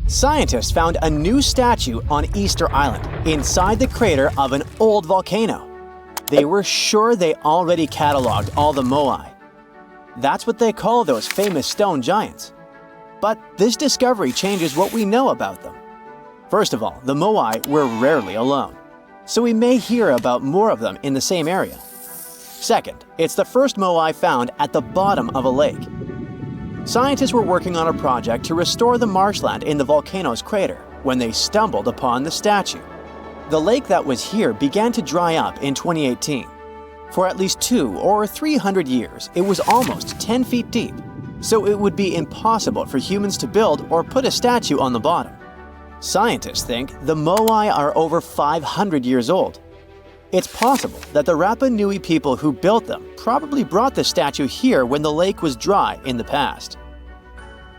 Scientists found a new statue on Easter Island, inside the crater of an old volcano. They were sure they already cataloged all the moai. That's what they call those famous stone giants. But this discovery changes what we know about them. First of all, the moai were rarely alone, so we may hear about more of them in the same area. Second, it's the first moai found at the bottom of a lake. Scientists were working on a project to restore the marshland in the volcano's crater when they stumbled upon the statue. The lake that was here began to dry up in 2018. For at least 200 or 300 years, it was almost 10 feet deep, so it would be impossible for humans to build or put a statue on the bottom. Scientists think the moai are over 500 years old. It's possible that the Rapa Nui people who built them probably brought the statue here when the lake was dry in the past.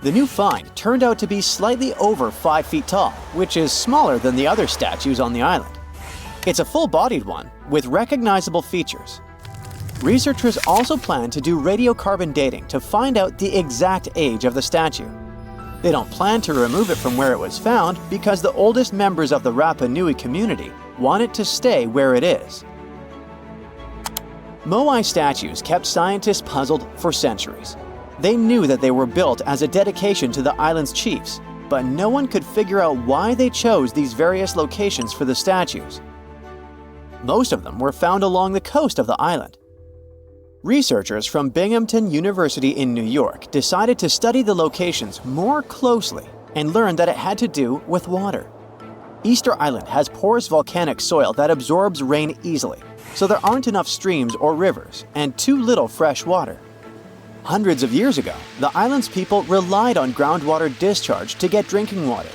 The new find turned out to be slightly over 5 feet tall, which is smaller than the other statues on the island. It's a full-bodied one with recognizable features. Researchers also plan to do radiocarbon dating to find out the exact age of the statue. They don't plan to remove it from where it was found because the oldest members of the Rapa Nui community want it to stay where it is. Moai statues kept scientists puzzled for centuries. They knew that they were built as a dedication to the island's chiefs, but no one could figure out why they chose these various locations for the statues. Most of them were found along the coast of the island. Researchers from Binghamton University in New York decided to study the locations more closely and learned that it had to do with water. Easter Island has porous volcanic soil that absorbs rain easily, so there aren't enough streams or rivers and too little fresh water. Hundreds of years ago, the island's people relied on groundwater discharge to get drinking water.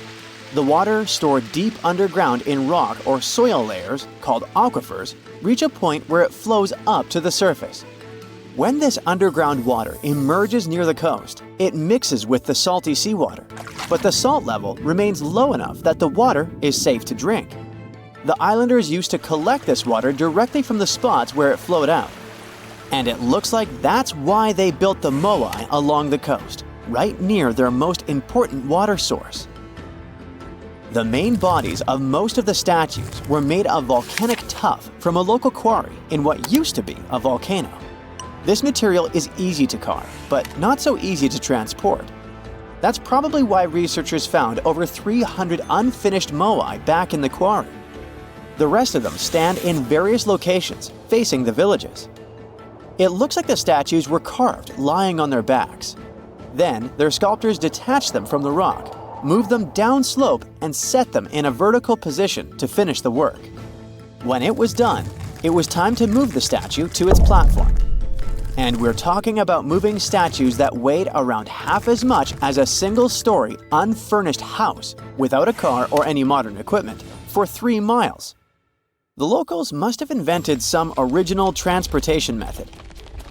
The water stored deep underground in rock or soil layers, called aquifers, reach a point where it flows up to the surface. When this underground water emerges near the coast, it mixes with the salty seawater, but the salt level remains low enough that the water is safe to drink. The islanders used to collect this water directly from the spots where it flowed out. And it looks like that's why they built the moai along the coast, right near their most important water source. The main bodies of most of the statues were made of volcanic tuff from a local quarry in what used to be a volcano. This material is easy to carve, but not so easy to transport. That's probably why researchers found over 300 unfinished moai back in the quarry. The rest of them stand in various locations facing the villages. It looks like the statues were carved lying on their backs. Then their sculptors detached them from the rock, moved them downslope, and set them in a vertical position to finish the work. When it was done, it was time to move the statue to its platform. And we're talking about moving statues that weighed around half as much as a single-story, unfurnished house without a car or any modern equipment for 3 miles. The locals must have invented some original transportation method.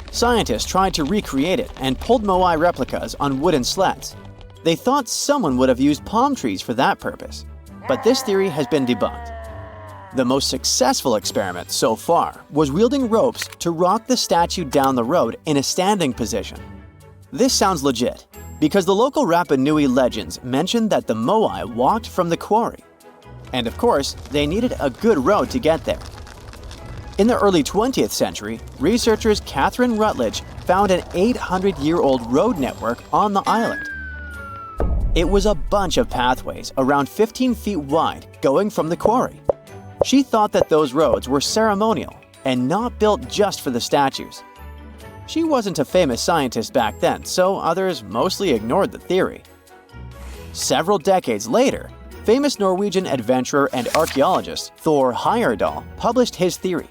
Scientists tried to recreate it and pulled moai replicas on wooden sleds. They thought someone would have used palm trees for that purpose, but this theory has been debunked. The most successful experiment so far was wielding ropes to rock the statue down the road in a standing position. This sounds legit, because the local Rapa Nui legends mention that the moai walked from the quarry. And of course, they needed a good road to get there. In the early 20th century, researchers Catherine Rutledge found an 800-year-old road network on the island. It was a bunch of pathways around 15 feet wide going from the quarry. She thought that those roads were ceremonial and not built just for the statues. She wasn't a famous scientist back then, so others mostly ignored the theory. Several decades later, famous Norwegian adventurer and archaeologist Thor Heyerdahl published his theory.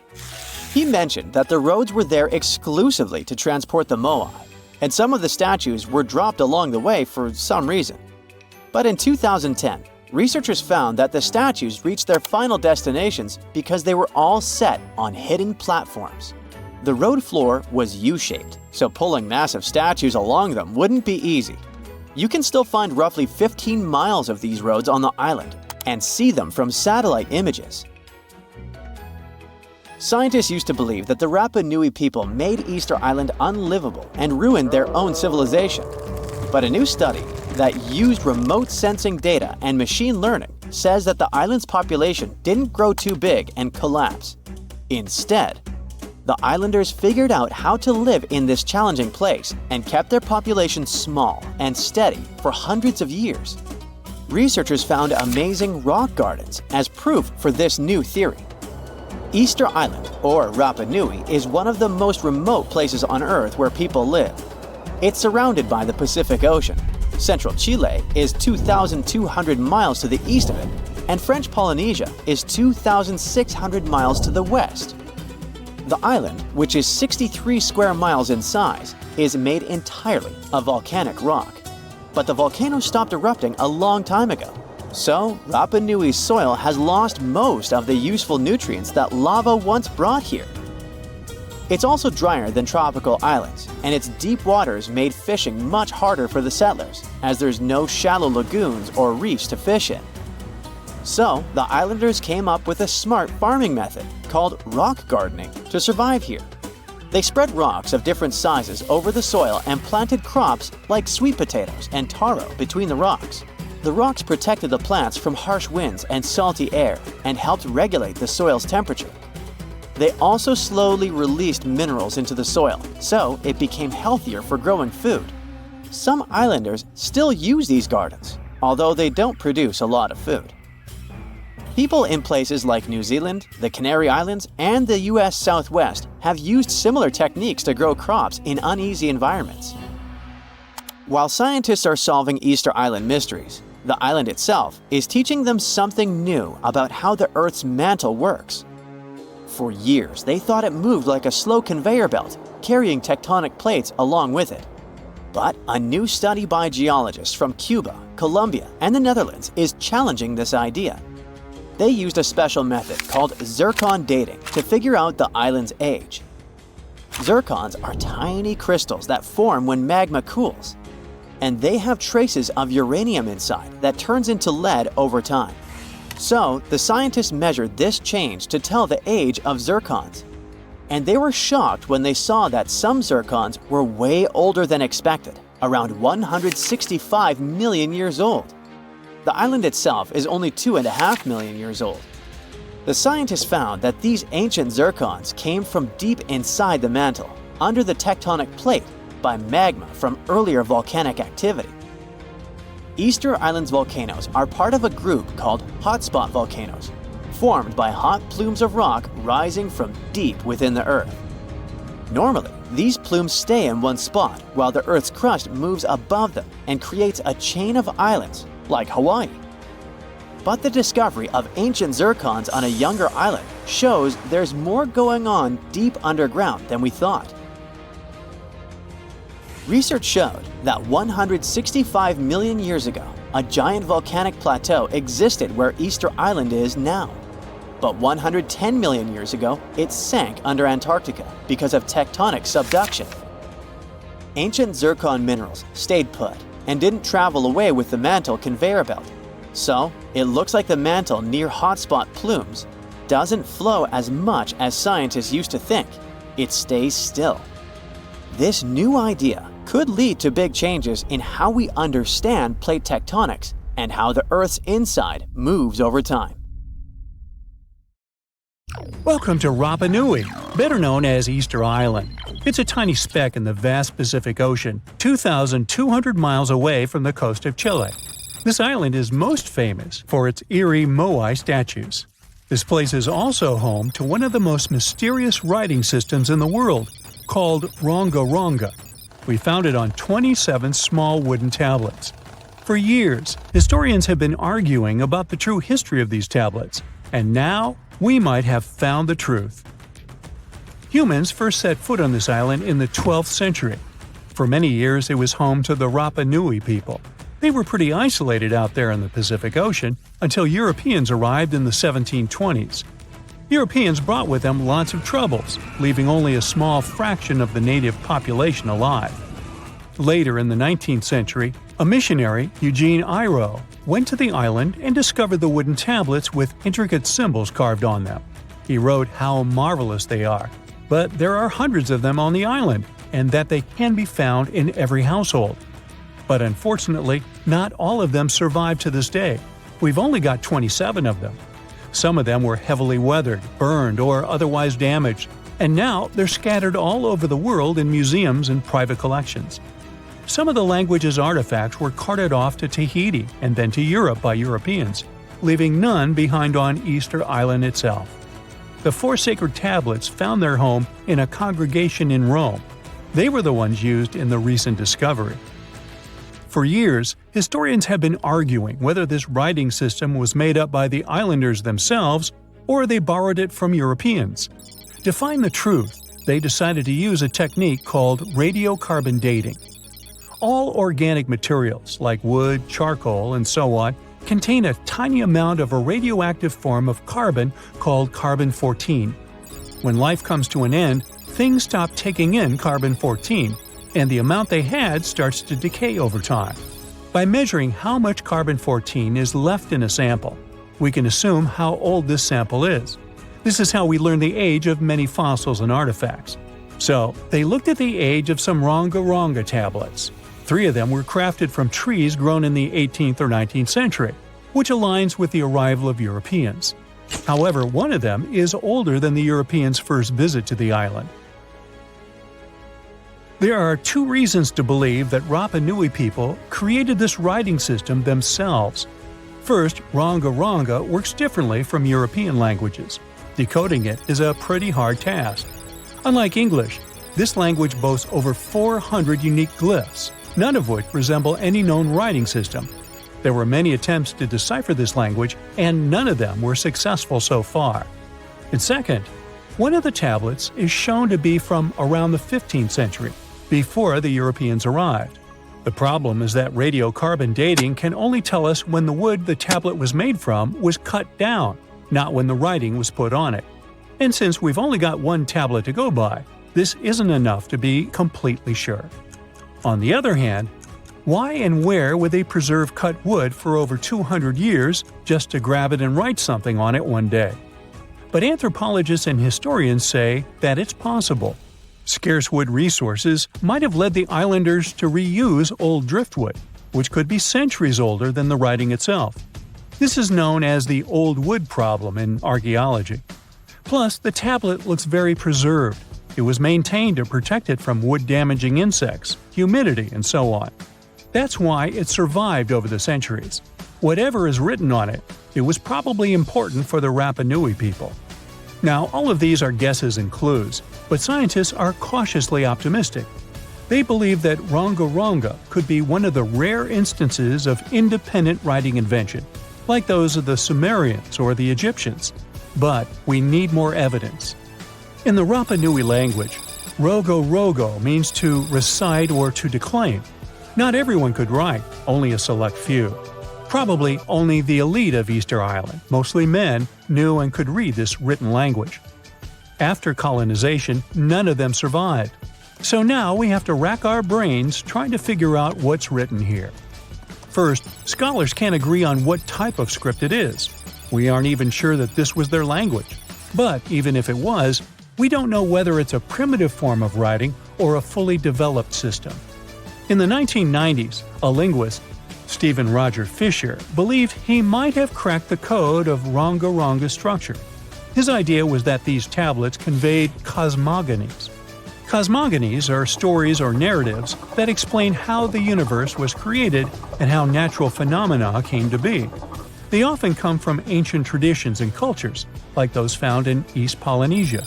He mentioned that the roads were there exclusively to transport the moai, and some of the statues were dropped along the way for some reason. But in 2010, researchers found that the statues reached their final destinations because they were all set on hidden platforms. The road floor was U-shaped, so pulling massive statues along them wouldn't be easy. You can still find roughly 15 miles of these roads on the island and see them from satellite images. Scientists used to believe that the Rapa Nui people made Easter Island unlivable and ruined their own civilization. But a new study, that used remote sensing data and machine learning says that the island's population didn't grow too big and collapse. Instead, the islanders figured out how to live in this challenging place and kept their population small and steady for hundreds of years. Researchers found amazing rock gardens as proof for this new theory. Easter Island, or Rapa Nui, is one of the most remote places on Earth where people live. It's surrounded by the Pacific Ocean. Central Chile is 2,200 miles to the east of it, and French Polynesia is 2,600 miles to the west. The island, which is 63 square miles in size, is made entirely of volcanic rock. But the volcano stopped erupting a long time ago, so Rapa Nui's soil has lost most of the useful nutrients that lava once brought here. It's also drier than tropical islands, and its deep waters made fishing much harder for the settlers, as there's no shallow lagoons or reefs to fish in. So, the islanders came up with a smart farming method called rock gardening to survive here. They spread rocks of different sizes over the soil and planted crops like sweet potatoes and taro between the rocks. The rocks protected the plants from harsh winds and salty air and helped regulate the soil's temperature. They also slowly released minerals into the soil, so it became healthier for growing food. Some islanders still use these gardens, although they don't produce a lot of food. People in places like New Zealand, the Canary Islands, and the US Southwest have used similar techniques to grow crops in uneasy environments. While scientists are solving Easter Island mysteries, the island itself is teaching them something new about how the Earth's mantle works. For years, they thought it moved like a slow conveyor belt, carrying tectonic plates along with it. But a new study by geologists from Cuba, Colombia, and the Netherlands is challenging this idea. They used a special method called zircon dating to figure out the island's age. Zircons are tiny crystals that form when magma cools, and they have traces of uranium inside that turns into lead over time. So, the scientists measured this change to tell the age of zircons. And they were shocked when they saw that some zircons were way older than expected, around 165 million years old. The island itself is only 2.5 million years old. The scientists found that these ancient zircons came from deep inside the mantle, under the tectonic plate, by magma from earlier volcanic activity. Easter Island's volcanoes are part of a group called hotspot volcanoes, formed by hot plumes of rock rising from deep within the Earth. Normally, these plumes stay in one spot while the Earth's crust moves above them and creates a chain of islands, like Hawaii. But the discovery of ancient zircons on a younger island shows there's more going on deep underground than we thought. Research showed that 165 million years ago, a giant volcanic plateau existed where Easter Island is now. But 110 million years ago, it sank under Antarctica because of tectonic subduction. Ancient zircon minerals stayed put and didn't travel away with the mantle conveyor belt. So, it looks like the mantle near hotspot plumes doesn't flow as much as scientists used to think. It stays still. This new idea could lead to big changes in how we understand plate tectonics and how the Earth's inside moves over time. Welcome to Rapa Nui, better known as Easter Island. It's a tiny speck in the vast Pacific Ocean, 2,200 miles away from the coast of Chile. This island is most famous for its eerie moai statues. This place is also home to one of the most mysterious writing systems in the world, called Ronga Ronga. We found it on 27 small wooden tablets. For years, historians have been arguing about the true history of these tablets, and now we might have found the truth. Humans first set foot on this island in the 12th century. For many years, it was home to the Rapa Nui people. They were pretty isolated out there in the Pacific Ocean until Europeans arrived in the 1720s. Europeans brought with them lots of troubles, leaving only a small fraction of the native population alive. Later in the 19th century, a missionary, Eugene Iro, went to the island and discovered the wooden tablets with intricate symbols carved on them. He wrote how marvelous they are, but there are hundreds of them on the island, and that they can be found in every household. But unfortunately, not all of them survive to this day. We've only got 27 of them. Some of them were heavily weathered, burned, or otherwise damaged, and now they're scattered all over the world in museums and private collections. Some of the language's artifacts were carted off to Tahiti and then to Europe by Europeans, leaving none behind on Easter Island itself. The 4 sacred tablets found their home in a congregation in Rome. They were the ones used in the recent discovery. For years, historians have been arguing whether this writing system was made up by the islanders themselves or they borrowed it from Europeans. To find the truth, they decided to use a technique called radiocarbon dating. All organic materials, like wood, charcoal, and so on, contain a tiny amount of a radioactive form of carbon called carbon-14. When life comes to an end, things stop taking in carbon-14, and the amount they had starts to decay over time. By measuring how much carbon-14 is left in a sample, we can assume how old this sample is. This is how we learn the age of many fossils and artifacts. So, they looked at the age of some Ronga-Ronga tablets. 3 of them were crafted from trees grown in the 18th or 19th century, which aligns with the arrival of Europeans. However, one of them is older than the Europeans' first visit to the island. There are 2 reasons to believe that Rapa Nui people created this writing system themselves. First, Ronga-Ronga works differently from European languages. Decoding it is a pretty hard task. Unlike English, this language boasts over 400 unique glyphs, none of which resemble any known writing system. There were many attempts to decipher this language, and none of them were successful so far. And second, one of the tablets is shown to be from around the 15th century, before the Europeans arrived. The problem is that radiocarbon dating can only tell us when the wood the tablet was made from was cut down, not when the writing was put on it. And since we've only got one tablet to go by, this isn't enough to be completely sure. On the other hand, why and where would they preserve cut wood for over 200 years just to grab it and write something on it one day? But anthropologists and historians say that it's possible. Scarce wood resources might have led the islanders to reuse old driftwood, which could be centuries older than the writing itself. This is known as the old wood problem in archaeology. Plus, the tablet looks very preserved. It was maintained to protect it from wood-damaging insects, humidity, and so on. That's why it survived over the centuries. Whatever is written on it, it was probably important for the Rapa Nui people. Now, all of these are guesses and clues, but scientists are cautiously optimistic. They believe that Ronga-Ronga could be one of the rare instances of independent writing invention, like those of the Sumerians or the Egyptians. But we need more evidence. In the Rapa Nui language, rogo-rogo means to recite or to declaim. Not everyone could write, only a select few. Probably only the elite of Easter Island, mostly men, knew and could read this written language. After colonization, none of them survived. So now we have to rack our brains trying to figure out what's written here. First, scholars can't agree on what type of script it is. We aren't even sure that this was their language. But even if it was, we don't know whether it's a primitive form of writing or a fully developed system. In the 1990s, a linguist, Stephen Roger Fisher, believed he might have cracked the code of Ronga-Ronga structure. His idea was that these tablets conveyed cosmogonies. Cosmogonies are stories or narratives that explain how the universe was created and how natural phenomena came to be. They often come from ancient traditions and cultures, like those found in East Polynesia.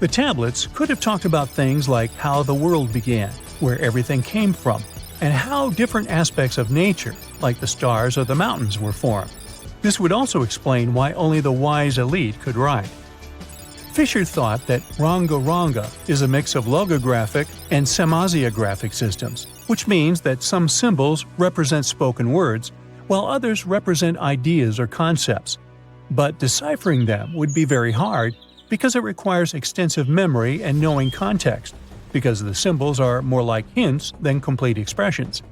The tablets could have talked about things like how the world began, where everything came from, and how different aspects of nature, like the stars or the mountains, were formed. This would also explain why only the wise elite could write. Fisher thought that Ronga-Ronga is a mix of logographic and semasiographic systems, which means that some symbols represent spoken words, while others represent ideas or concepts. But deciphering them would be very hard because it requires extensive memory and knowing context, because the symbols are more like hints than complete expressions.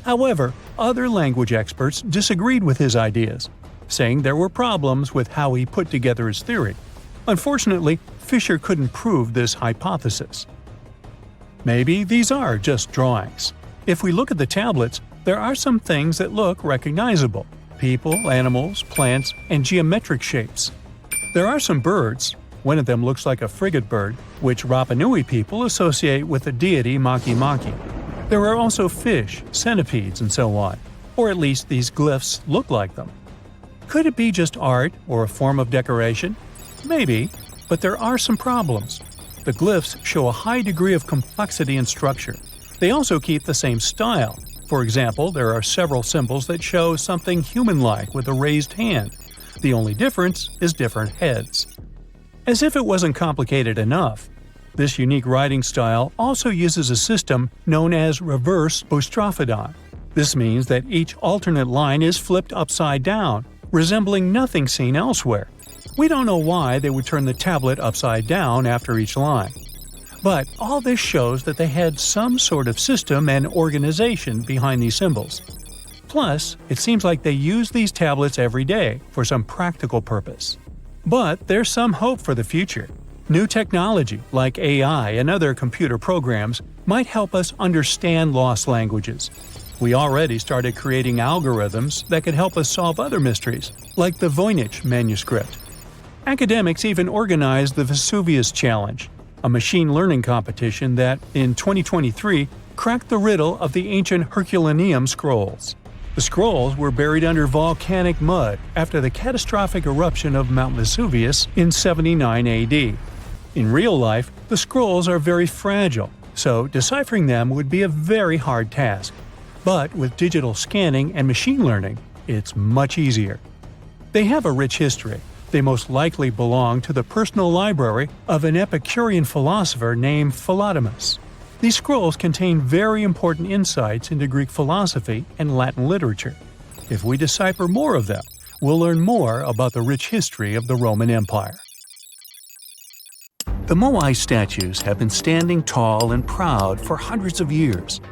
However, other language experts disagreed with his ideas, saying there were problems with how he put together his theory. Unfortunately, Fisher couldn't prove this hypothesis. Maybe these are just drawings. If we look at the tablets, there are some things that look recognizable: people, animals, plants, and geometric shapes. There are some birds. One of them looks like a frigate bird, which Rapa Nui people associate with the deity Maki Maki. There are also fish, centipedes, and so on, or at least these glyphs look like them. Could it be just art or a form of decoration? Maybe, but there are some problems. The glyphs show a high degree of complexity and structure. They also keep the same style. For example, there are several symbols that show something human-like with a raised hand. The only difference is different heads. As if it wasn't complicated enough, this unique writing style also uses a system known as reverse boustrophodon. This means that each alternate line is flipped upside down, resembling nothing seen elsewhere. We don't know why they would turn the tablet upside down after each line. But all this shows that they had some sort of system and organization behind these symbols. Plus, it seems like they use these tablets every day for some practical purpose. But there's some hope for the future. New technology, like AI and other computer programs, might help us understand lost languages. We already started creating algorithms that could help us solve other mysteries, like the Voynich manuscript. Academics even organized the Vesuvius Challenge, a machine learning competition that, in 2023, cracked the riddle of the ancient Herculaneum scrolls. The scrolls were buried under volcanic mud after the catastrophic eruption of Mount Vesuvius in 79 AD. In real life, the scrolls are very fragile, so deciphering them would be a very hard task. But with digital scanning and machine learning, it's much easier. They have a rich history. They most likely belong to the personal library of an Epicurean philosopher named Philodemus. These scrolls contain very important insights into Greek philosophy and Latin literature. If we decipher more of them, we'll learn more about the rich history of the Roman Empire. The moai statues have been standing tall and proud for hundreds of years.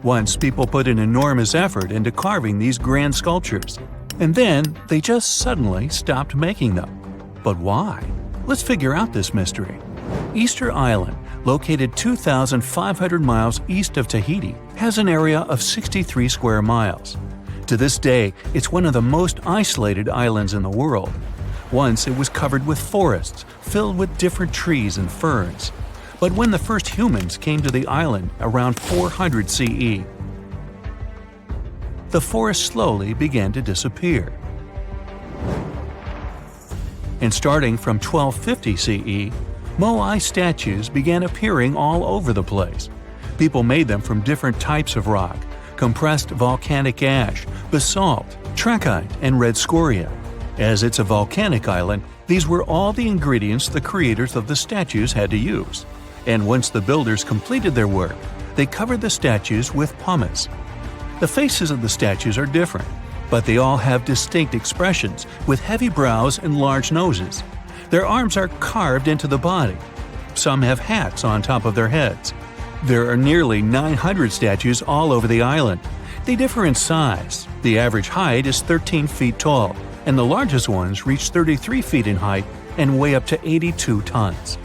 Once people put an enormous effort into carving these grand sculptures, and then they just suddenly stopped making them. But why? Let's figure out this mystery. Easter Island, located 2,500 miles east of Tahiti, has an area of 63 square miles. To this day, it's one of the most isolated islands in the world. Once it was covered with forests, filled with different trees and ferns. But when the first humans came to the island around 400 CE, the forest slowly began to disappear. And starting from 1250 CE, moai statues began appearing all over the place. People made them from different types of rock: compressed volcanic ash, basalt, trachyte, and red scoria. As it's a volcanic island, these were all the ingredients the creators of the statues had to use. And once the builders completed their work, they covered the statues with pumice. The faces of the statues are different, but they all have distinct expressions, with heavy brows and large noses. Their arms are carved into the body. Some have hats on top of their heads. There are nearly 900 statues all over the island. They differ in size. The average height is 13 feet tall, and the largest ones reach 33 feet in height and weigh up to 82 tons.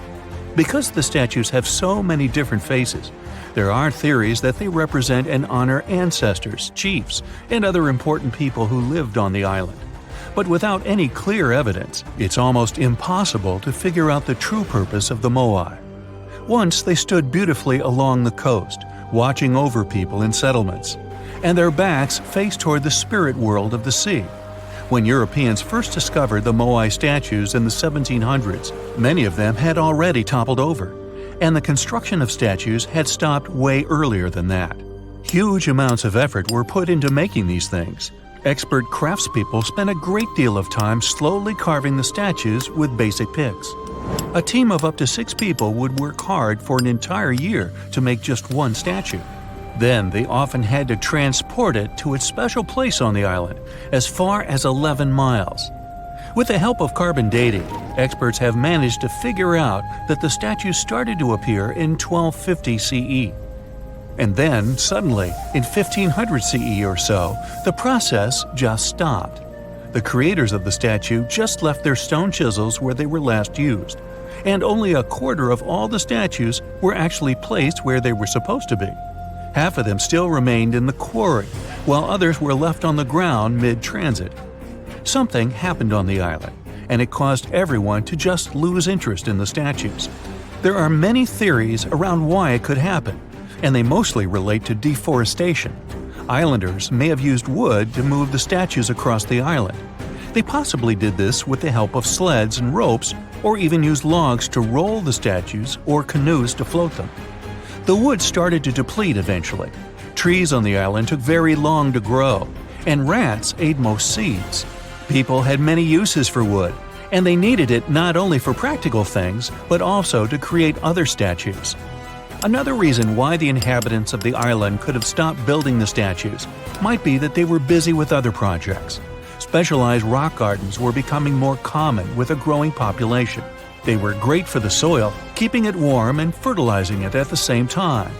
Because the statues have so many different faces, there are theories that they represent and honor ancestors, chiefs, and other important people who lived on the island. But without any clear evidence, it's almost impossible to figure out the true purpose of the moai. Once they stood beautifully along the coast, watching over people in settlements, and their backs faced toward the spirit world of the sea. When Europeans first discovered the moai statues in the 1700s, many of them had already toppled over, and the construction of statues had stopped way earlier than that. Huge amounts of effort were put into making these things. Expert craftspeople spent a great deal of time slowly carving the statues with basic picks. A team of up to 6 people would work hard for an entire year to make just one statue. Then they often had to transport it to its special place on the island, as far as 11 miles. With the help of carbon dating, experts have managed to figure out that the statues started to appear in 1250 CE. And then, suddenly, in 1500 CE or so, the process just stopped. The creators of the statue just left their stone chisels where they were last used, and only a quarter of all the statues were actually placed where they were supposed to be. Half of them still remained in the quarry, while others were left on the ground mid-transit. Something happened on the island, and it caused everyone to just lose interest in the statues. There are many theories around why it could happen, and they mostly relate to deforestation. Islanders may have used wood to move the statues across the island. They possibly did this with the help of sleds and ropes, or even used logs to roll the statues or canoes to float them. The wood started to deplete eventually. Trees on the island took very long to grow, and rats ate most seeds. People had many uses for wood, and they needed it not only for practical things, but also to create other statues. Another reason why the inhabitants of the island could have stopped building the statues might be that they were busy with other projects. Specialized rock gardens were becoming more common with a growing population. They were great for the soil, keeping it warm and fertilizing it at the same time.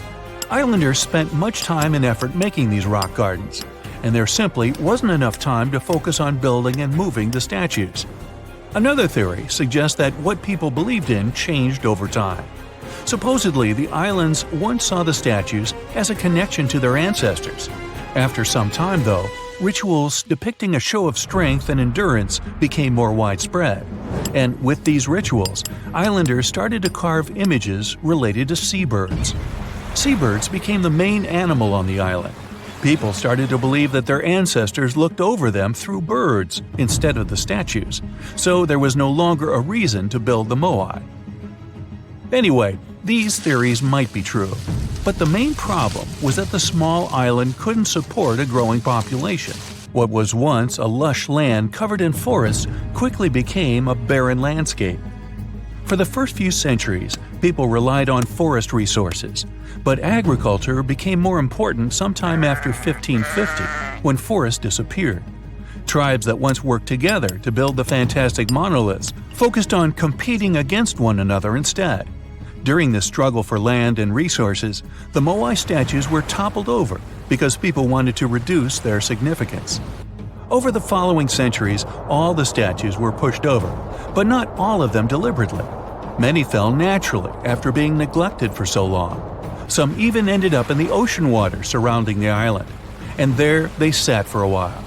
Islanders spent much time and effort making these rock gardens, and there simply wasn't enough time to focus on building and moving the statues. Another theory suggests that what people believed in changed over time. Supposedly, the islands once saw the statues as a connection to their ancestors. After some time, though, rituals depicting a show of strength and endurance became more widespread. And with these rituals, islanders started to carve images related to seabirds. Seabirds became the main animal on the island. People started to believe that their ancestors looked over them through birds instead of the statues, so there was no longer a reason to build the moai. Anyway, these theories might be true, but the main problem was that the small island couldn't support a growing population. What was once a lush land covered in forests quickly became a barren landscape. For the first few centuries, people relied on forest resources, but agriculture became more important sometime after 1550, when forests disappeared. Tribes that once worked together to build the fantastic monoliths focused on competing against one another instead. During this struggle for land and resources, the moai statues were toppled over because people wanted to reduce their significance. Over the following centuries, all the statues were pushed over, but not all of them deliberately. Many fell naturally after being neglected for so long. Some even ended up in the ocean water surrounding the island, and there they sat for a while.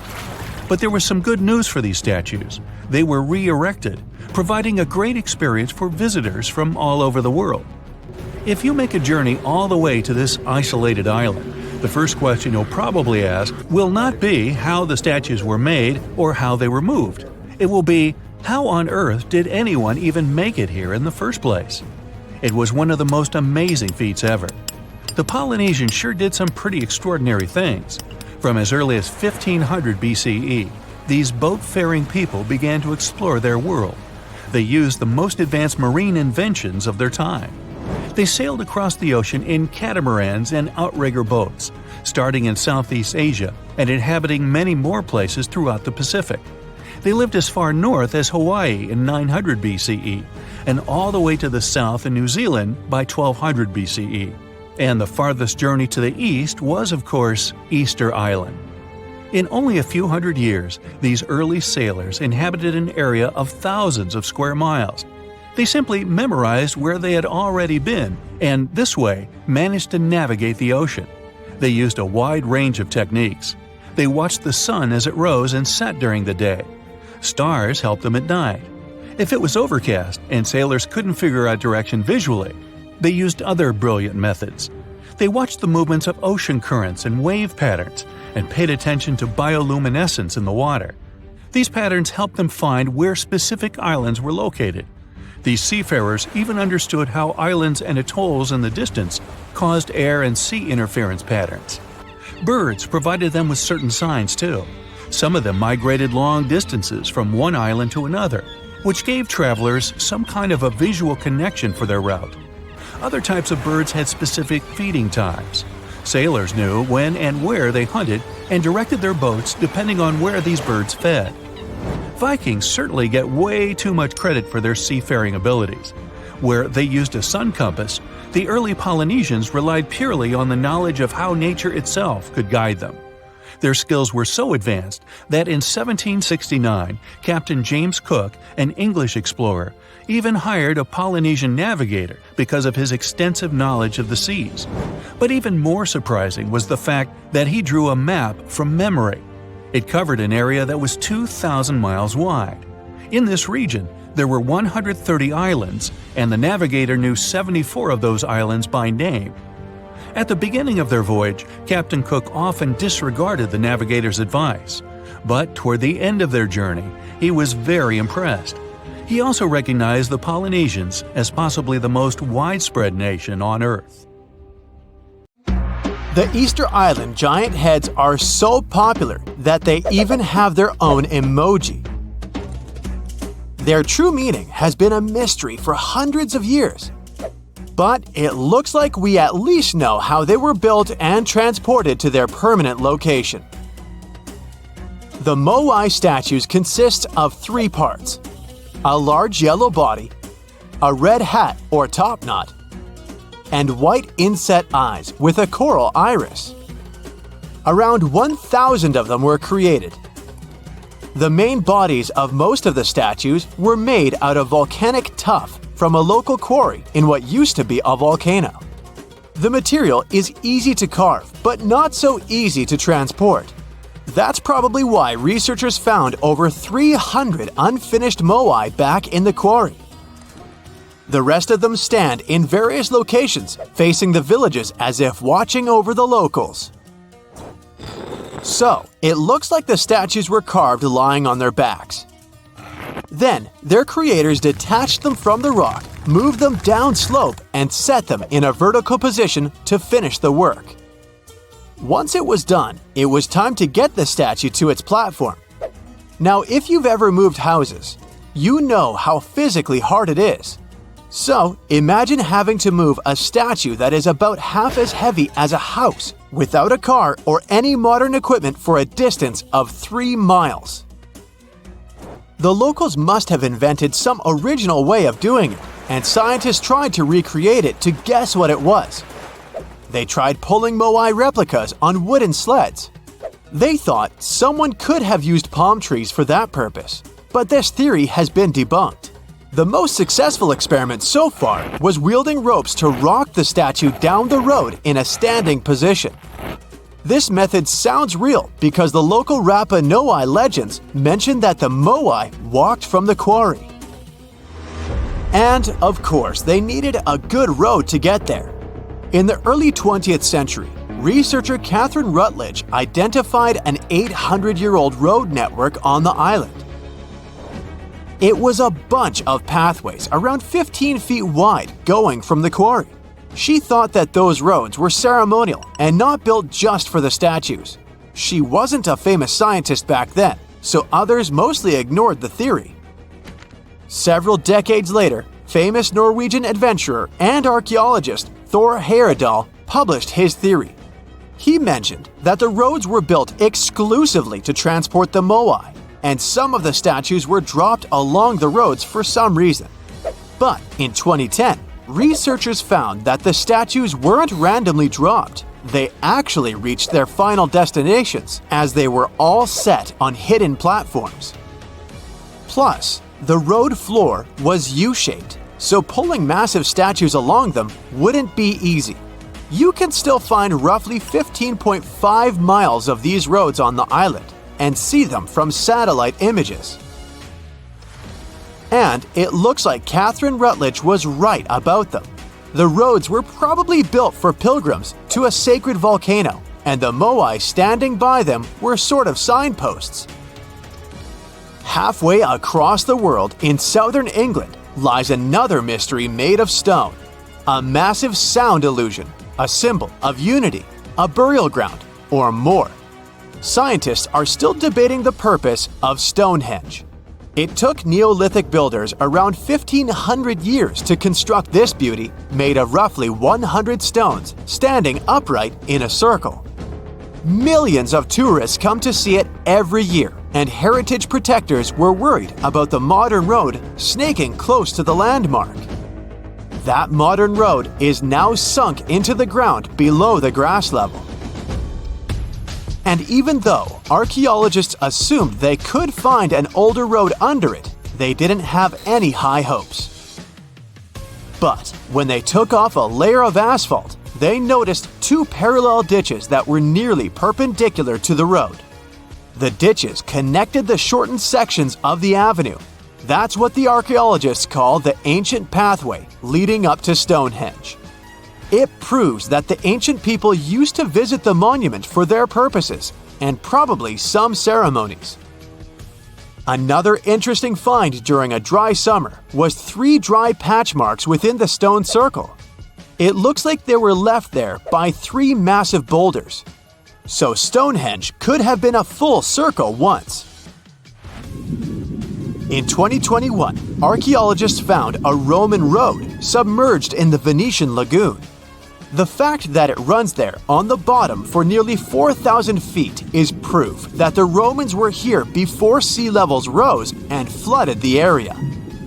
But there was some good news for these statues. They were re-erected, providing a great experience for visitors from all over the world. If you make a journey all the way to this isolated island, the first question you'll probably ask will not be how the statues were made or how they were moved. It will be, how on earth did anyone even make it here in the first place? It was one of the most amazing feats ever. The Polynesians sure did some pretty extraordinary things. From as early as 1500 BCE, these boat-faring people began to explore their world. They used the most advanced marine inventions of their time. They sailed across the ocean in catamarans and outrigger boats, starting in Southeast Asia and inhabiting many more places throughout the Pacific. They lived as far north as Hawaii in 900 BCE and all the way to the south in New Zealand by 1200 BCE. And the farthest journey to the east was, of course, Easter Island. In only a few hundred years, these early sailors inhabited an area of thousands of square miles. They simply memorized where they had already been, and this way managed to navigate the ocean. They used a wide range of techniques. They watched the sun as it rose and set during the day. Stars helped them at night. If it was overcast and sailors couldn't figure out direction visually, they used other brilliant methods. They watched the movements of ocean currents and wave patterns and paid attention to bioluminescence in the water. These patterns helped them find where specific islands were located. These seafarers even understood how islands and atolls in the distance caused air and sea interference patterns. Birds provided them with certain signs too. Some of them migrated long distances from one island to another, which gave travelers some kind of a visual connection for their route. Other types of birds had specific feeding times. Sailors knew when and where they hunted and directed their boats depending on where these birds fed. Vikings certainly get way too much credit for their seafaring abilities. Where they used a sun compass, the early Polynesians relied purely on the knowledge of how nature itself could guide them. Their skills were so advanced that in 1769, Captain James Cook, an English explorer, even hired a Polynesian navigator because of his extensive knowledge of the seas. But even more surprising was the fact that he drew a map from memory. It covered an area that was 2,000 miles wide. In this region, there were 130 islands, and the navigator knew 74 of those islands by name. At the beginning of their voyage, Captain Cook often disregarded the navigator's advice. But toward the end of their journey, he was very impressed. He also recognized the Polynesians as possibly the most widespread nation on Earth. The Easter Island giant heads are so popular that they even have their own emoji. Their true meaning has been a mystery for hundreds of years. But it looks like we at least know how they were built and transported to their permanent location. The moai statues consist of 3 parts: a large yellow body, a red hat or top knot, and white inset eyes with a coral iris. Around 1,000 of them were created. The main bodies of most of the statues were made out of volcanic tuff from a local quarry in what used to be a volcano. The material is easy to carve, but not so easy to transport. That's probably why researchers found over 300 unfinished moai back in the quarry. The rest of them stand in various locations, facing the villages as if watching over the locals. So, it looks like the statues were carved lying on their backs. Then, their creators detached them from the rock, moved them downslope, and set them in a vertical position to finish the work. Once it was done, it was time to get the statue to its platform. Now, if you've ever moved houses, you know how physically hard it is. So, imagine having to move a statue that is about half as heavy as a house without a car or any modern equipment for a distance of 3 miles. The locals must have invented some original way of doing it, and scientists tried to recreate it to guess what it was. They tried pulling moai replicas on wooden sleds. They thought someone could have used palm trees for that purpose, but this theory has been debunked. The most successful experiment so far was wielding ropes to rock the statue down the road in a standing position. This method sounds real because the local Rapa Nui legends mention that the moai walked from the quarry. And, of course, they needed a good road to get there. In the early 20th century, researcher Catherine Rutledge identified an 800-year-old road network on the island. It was a bunch of pathways around 15 feet wide going from the quarry. She thought that those roads were ceremonial and not built just for the statues. She wasn't a famous scientist back then, so others mostly ignored the theory. Several decades later, famous Norwegian adventurer and archaeologist Thor Heyerdahl published his theory. He mentioned that the roads were built exclusively to transport the moai, and some of the statues were dropped along the roads for some reason. But in 2010, researchers found that the statues weren't randomly dropped. They actually reached their final destinations, as they were all set on hidden platforms. Plus, the road floor was U-shaped, so pulling massive statues along them wouldn't be easy. You can still find roughly 15.5 miles of these roads on the island and see them from satellite images. And it looks like Catherine Rutledge was right about them. The roads were probably built for pilgrims to a sacred volcano, and the moai standing by them were sort of signposts. Halfway across the world in southern England lies another mystery made of stone, a massive sound illusion, a symbol of unity, a burial ground, or more. Scientists are still debating the purpose of Stonehenge. It took Neolithic builders around 1,500 years to construct this beauty made of roughly 100 stones standing upright in a circle. Millions of tourists come to see it every year, and heritage protectors were worried about the modern road snaking close to the landmark. That modern road is now sunk into the ground below the grass level. And even though archaeologists assumed they could find an older road under it, they didn't have any high hopes. But when they took off a layer of asphalt, they noticed two parallel ditches that were nearly perpendicular to the road. The ditches connected the shortened sections of the avenue. That's what the archaeologists call the ancient pathway leading up to Stonehenge. It proves that the ancient people used to visit the monument for their purposes and probably some ceremonies. Another interesting find during a dry summer was 3 dry patch marks within the stone circle. It looks like they were left there by 3 massive boulders. So Stonehenge could have been a full circle once. In 2021, archaeologists found a Roman road submerged in the Venetian lagoon. The fact that it runs there on the bottom for nearly 4,000 feet is proof that the Romans were here before sea levels rose and flooded the area.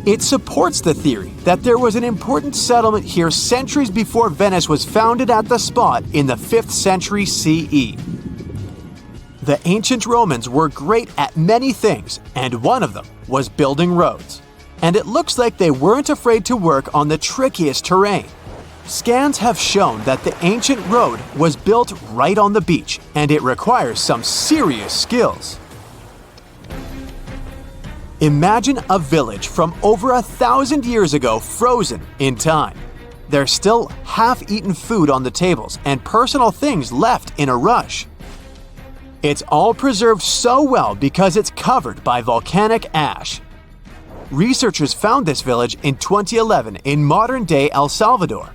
It supports the theory that there was an important settlement here centuries before Venice was founded at the spot in the 5th century CE. The ancient Romans were great at many things, and one of them was building roads. And it looks like they weren't afraid to work on the trickiest terrain. Scans have shown that the ancient road was built right on the beach, and it requires some serious skills. Imagine a village from over 1,000 years ago frozen in time. There's still half-eaten food on the tables and personal things left in a rush. It's all preserved so well because it's covered by volcanic ash. Researchers found this village in 2011 in modern-day El Salvador.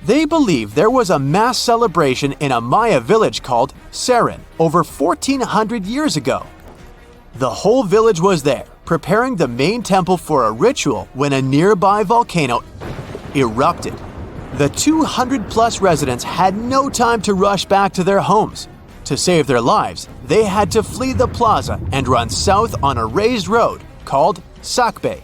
They believe there was a mass celebration in a Maya village called Seren over 1,400 years ago. The whole village was there, preparing the main temple for a ritual when a nearby volcano erupted. The 200-plus residents had no time to rush back to their homes. To save their lives, they had to flee the plaza and run south on a raised road called Sacbe.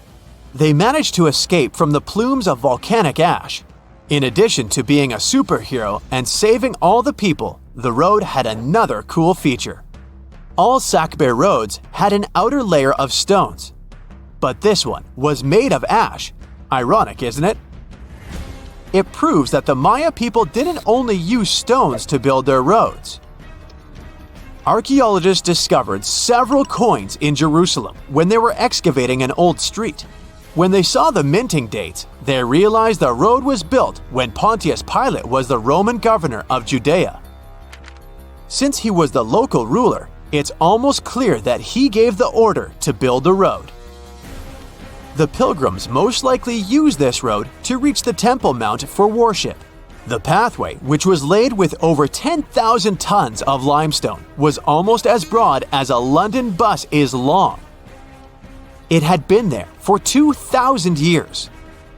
They managed to escape from the plumes of volcanic ash. In addition to being a superhero and saving all the people, the road had another cool feature. All Sacbe roads had an outer layer of stones, but this one was made of ash. Ironic, isn't it? It proves that the Maya people didn't only use stones to build their roads. Archaeologists discovered several coins in Jerusalem when they were excavating an old street. When they saw the minting dates, they realized the road was built when Pontius Pilate was the Roman governor of Judea. Since he was the local ruler, it's almost clear that he gave the order to build the road. The pilgrims most likely used this road to reach the Temple Mount for worship. The pathway, which was laid with over 10,000 tons of limestone, was almost as broad as a London bus is long. It had been there for 2,000 years.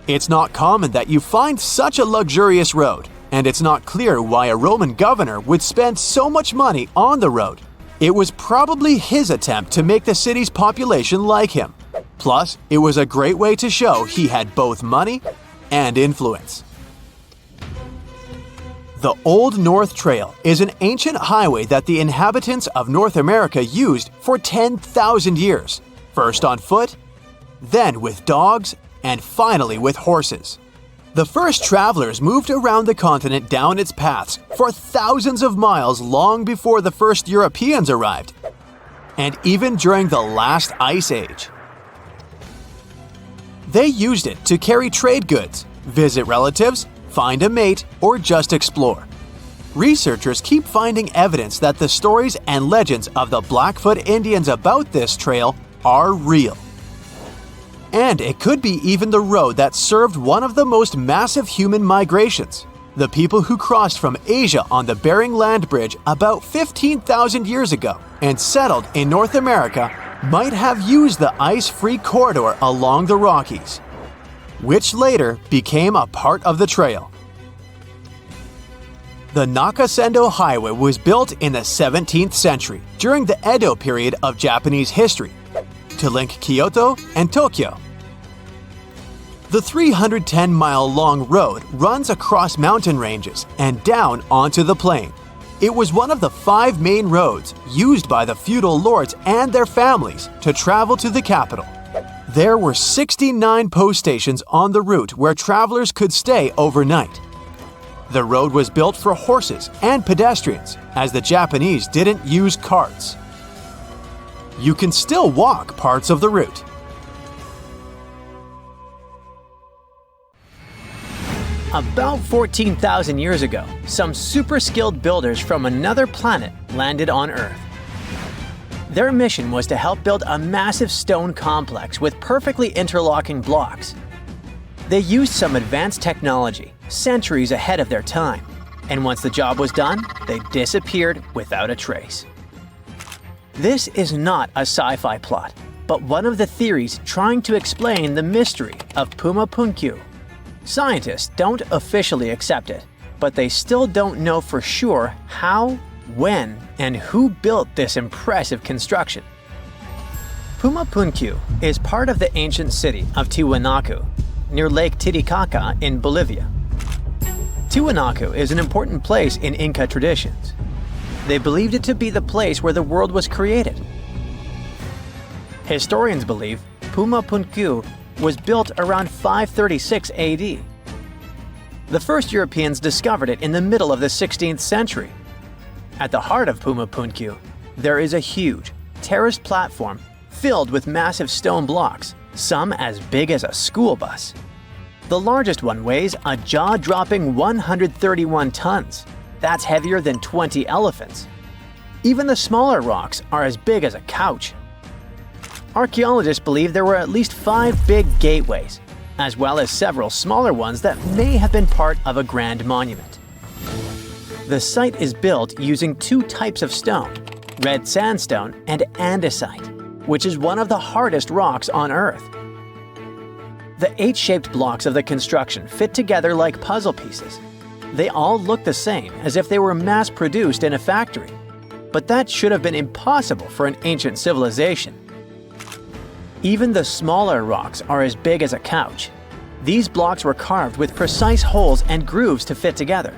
It's not common that you find such a luxurious road, and it's not clear why a Roman governor would spend so much money on the road. It was probably his attempt to make the city's population like him. Plus, it was a great way to show he had both money and influence. The Old North Trail is an ancient highway that the inhabitants of North America used for 10,000 years, first on foot, then with dogs, and finally with horses. The first travelers moved around the continent down its paths for thousands of miles long before the first Europeans arrived, and even during the last ice age. They used it to carry trade goods, visit relatives, find a mate, or just explore. Researchers keep finding evidence that the stories and legends of the Blackfoot Indians about this trail are real. And it could be even the road that served one of the most massive human migrations. The people who crossed from Asia on the Bering Land Bridge about 15,000 years ago and settled in North America might have used the ice-free corridor along the Rockies, which later became a part of the trail. The Nakasendo Highway was built in the 17th century during the Edo period of Japanese history to link Kyoto and Tokyo. The 310-mile-long road runs across mountain ranges and down onto the plain. It was one of the 5 main roads used by the feudal lords and their families to travel to the capital. There were 69 post stations on the route where travelers could stay overnight. The road was built for horses and pedestrians, as the Japanese didn't use carts. You can still walk parts of the route. About 14,000 years ago, some super skilled builders from another planet landed on Earth. Their mission was to help build a massive stone complex with perfectly interlocking blocks. They used some advanced technology, centuries ahead of their time, and once the job was done, they disappeared without a trace. This is not a sci-fi plot, but one of the theories trying to explain the mystery of Pumapunku. Scientists don't officially accept it, but they still don't know for sure how, when, and who built this impressive construction. Pumapunku is part of the ancient city of Tiwanaku, near Lake Titicaca in Bolivia. Tiwanaku is an important place in Inca traditions. They believed it to be the place where the world was created. Historians believe Pumapunku was built around 536 AD. The first Europeans discovered it in the middle of the 16th century. At the heart of Pumapunku, there is a huge, terraced platform filled with massive stone blocks, some as big as a school bus. The largest one weighs a jaw-dropping 131 tons. That's heavier than 20 elephants. Even the smaller rocks are as big as a couch. Archaeologists believe there were at least 5 big gateways, as well as several smaller ones that may have been part of a grand monument. The site is built using 2 types of stone, red sandstone and andesite, which is one of the hardest rocks on Earth. The 8-shaped blocks of the construction fit together like puzzle pieces. They all look the same, as if they were mass-produced in a factory. But that should have been impossible for an ancient civilization. Even the smaller rocks are as big as a couch. These blocks were carved with precise holes and grooves to fit together.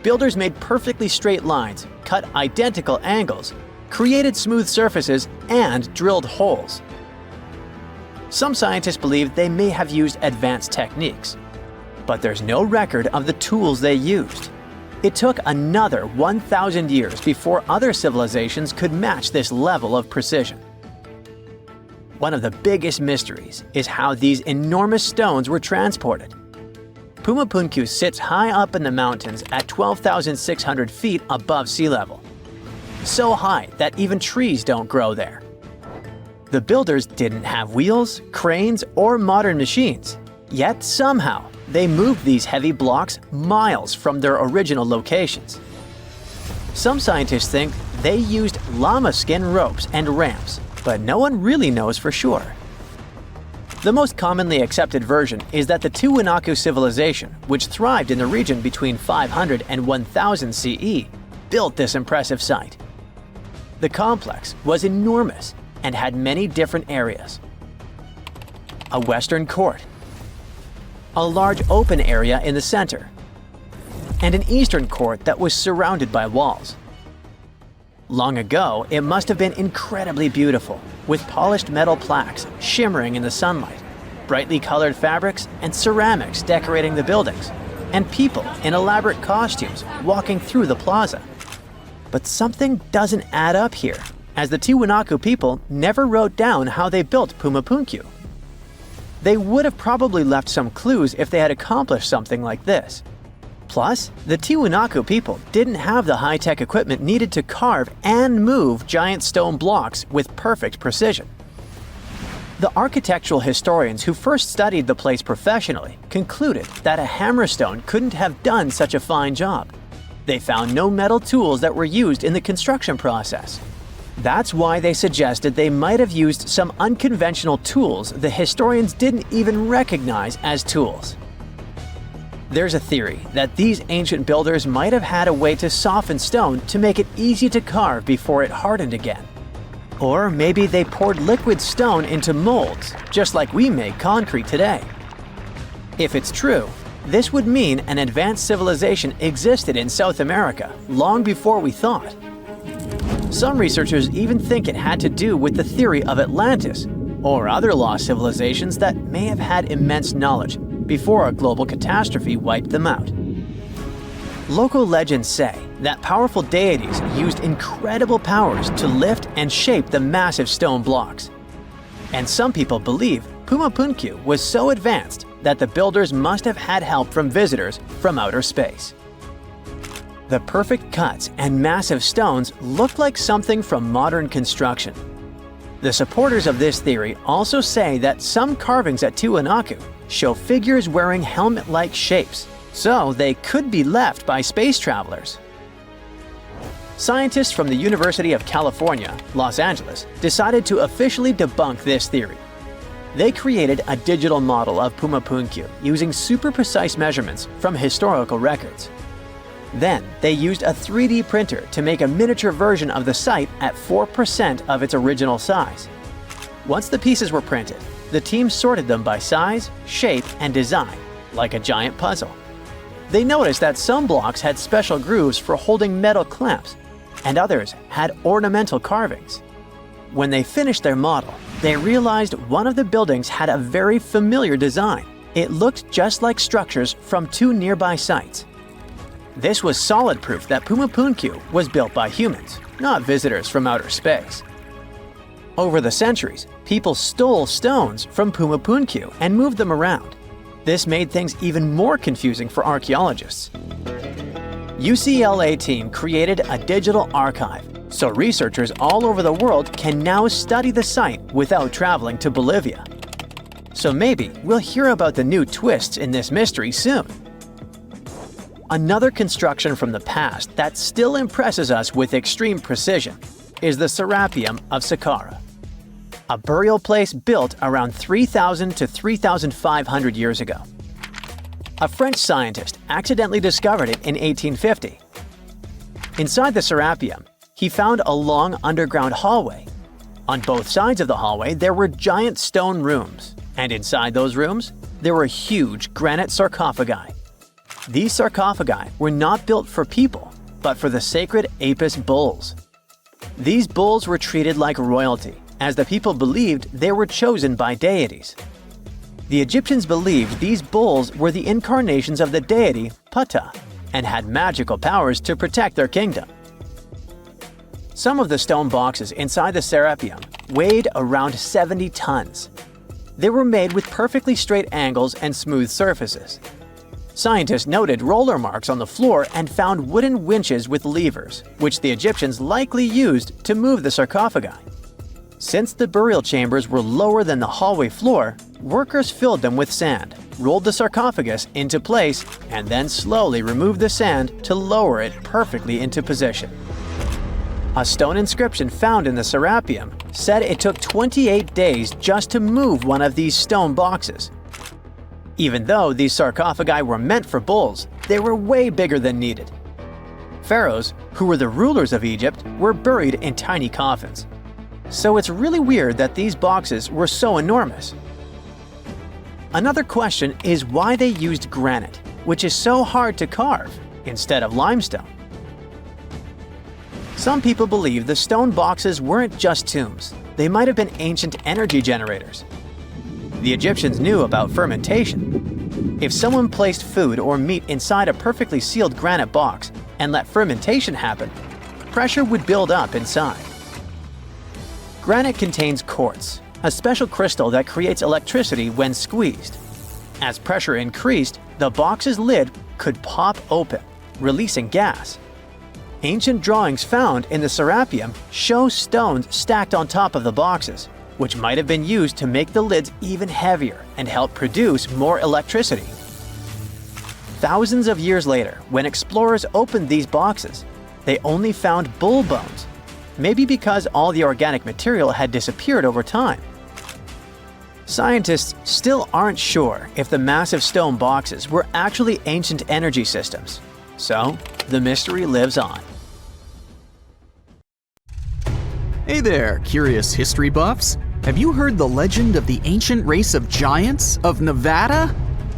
Builders made perfectly straight lines, cut identical angles, created smooth surfaces, and drilled holes. Some scientists believe they may have used advanced techniques, but there's no record of the tools they used. It took another 1,000 years before other civilizations could match this level of precision. One of the biggest mysteries is how these enormous stones were transported. Pumapunku sits high up in the mountains at 12,600 feet above sea level. So high that even trees don't grow there. The builders didn't have wheels, cranes, or modern machines. Yet somehow, they moved these heavy blocks miles from their original locations. Some scientists think they used llama skin ropes and ramps, but no one really knows for sure. The most commonly accepted version is that the Tiwanaku civilization, which thrived in the region between 500 and 1000 CE, built this impressive site. The complex was enormous and had many different areas. A western court, a large open area in the center, and an eastern court that was surrounded by walls. Long ago, it must have been incredibly beautiful, with polished metal plaques shimmering in the sunlight, brightly colored fabrics and ceramics decorating the buildings, and people in elaborate costumes walking through the plaza. But something doesn't add up here, as the Tiwanaku people never wrote down how they built Pumapunku. They would have probably left some clues if they had accomplished something like this. Plus, the Tiwanaku people didn't have the high-tech equipment needed to carve and move giant stone blocks with perfect precision. The architectural historians who first studied the place professionally concluded that a hammerstone couldn't have done such a fine job. They found no metal tools that were used in the construction process. That's why they suggested they might have used some unconventional tools the historians didn't even recognize as tools. There's a theory that these ancient builders might have had a way to soften stone to make it easy to carve before it hardened again. Or maybe they poured liquid stone into molds, just like we make concrete today. If it's true, This would mean an advanced civilization existed in South America long before we thought. Some researchers even think it had to do with the theory of Atlantis or other lost civilizations that may have had immense knowledge before a global catastrophe wiped them out. Local legends say that powerful deities used incredible powers to lift and shape the massive stone blocks. And some people believe Pumapunku was so advanced that the builders must have had help from visitors from outer space. The perfect cuts and massive stones look like something from modern construction. The supporters of this theory also say that some carvings at Tiwanaku show figures wearing helmet-like shapes, so they could be left by space travelers. Scientists from the University of California, Los Angeles, decided to officially debunk this theory. They created a digital model of Pumapunku using super precise measurements from historical records. Then, they used a 3D printer to make a miniature version of the site at 4% of its original size. Once the pieces were printed, the team sorted them by size, shape, and design, like a giant puzzle. They noticed that some blocks had special grooves for holding metal clamps, and others had ornamental carvings. When they finished their model, they realized one of the buildings had a very familiar design. It looked just like structures from two nearby sites. This was solid proof that Pumapunku was built by humans, not visitors from outer space. Over the centuries, people stole stones from Pumapunku and moved them around. This made things even more confusing for archaeologists. UCLA team created a digital archive, so researchers all over the world can now study the site without traveling to Bolivia. So maybe we'll hear about the new twists in this mystery soon. Another construction from the past that still impresses us with extreme precision is the Serapeum of Saqqara, a burial place built around 3,000 to 3,500 years ago. A French scientist accidentally discovered it in 1850. Inside the Serapeum, he found a long underground hallway. On both sides of the hallway, there were giant stone rooms, and inside those rooms, there were huge granite sarcophagi. These sarcophagi were not built for people, but for the sacred Apis bulls. These bulls were treated like royalty, as the people believed they were chosen by deities. The Egyptians believed these bulls were the incarnations of the deity Ptah and had magical powers to protect their kingdom. Some of the stone boxes inside the Serapeum weighed around 70 tons. They were made with perfectly straight angles and smooth surfaces. Scientists noted roller marks on the floor and found wooden winches with levers, which the Egyptians likely used to move the sarcophagi. Since the burial chambers were lower than the hallway floor, workers filled them with sand, rolled the sarcophagus into place, and then slowly removed the sand to lower it perfectly into position. A stone inscription found in the Serapeum said it took 28 days just to move one of these stone boxes. Even though these sarcophagi were meant for bulls, they were way bigger than needed. Pharaohs, who were the rulers of Egypt, were buried in tiny coffins. So it's really weird that these boxes were so enormous. Another question is why they used granite, which is so hard to carve, instead of limestone. Some people believe the stone boxes weren't just tombs. They might have been ancient energy generators. The Egyptians knew about fermentation. If someone placed food or meat inside a perfectly sealed granite box and let fermentation happen, pressure would build up inside. Granite contains quartz, a special crystal that creates electricity when squeezed. As pressure increased, the box's lid could pop open, releasing gas. Ancient drawings found in the Serapeum show stones stacked on top of the boxes, which might have been used to make the lids even heavier and help produce more electricity. Thousands of years later, when explorers opened these boxes, they only found bull bones, maybe because all the organic material had disappeared over time. Scientists still aren't sure if the massive stone boxes were actually ancient energy systems, so the mystery lives on. Hey there, curious history buffs! Have you heard the legend of the ancient race of giants of Nevada?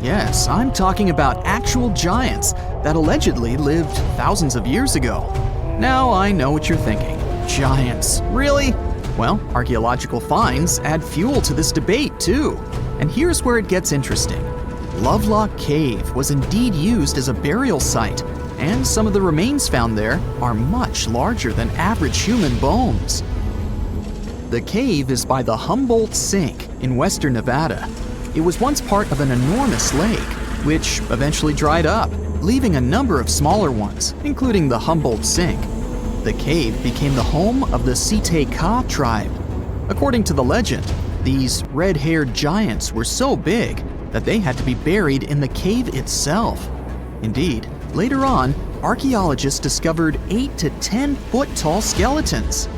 Yes, I'm talking about actual giants that allegedly lived thousands of years ago. Now I know what you're thinking. Giants, really? Well, archaeological finds add fuel to this debate too. And here's where it gets interesting. Lovelock Cave was indeed used as a burial site, and some of the remains found there are much larger than average human bones. The cave is by the Humboldt Sink in western Nevada. It was once part of an enormous lake, which eventually dried up, leaving a number of smaller ones, including the Humboldt Sink. The cave became the home of the Site-Ka tribe. According to the legend, these red-haired giants were so big that they had to be buried in the cave itself. Indeed, later on, archaeologists discovered 8 to 10 foot tall skeletons.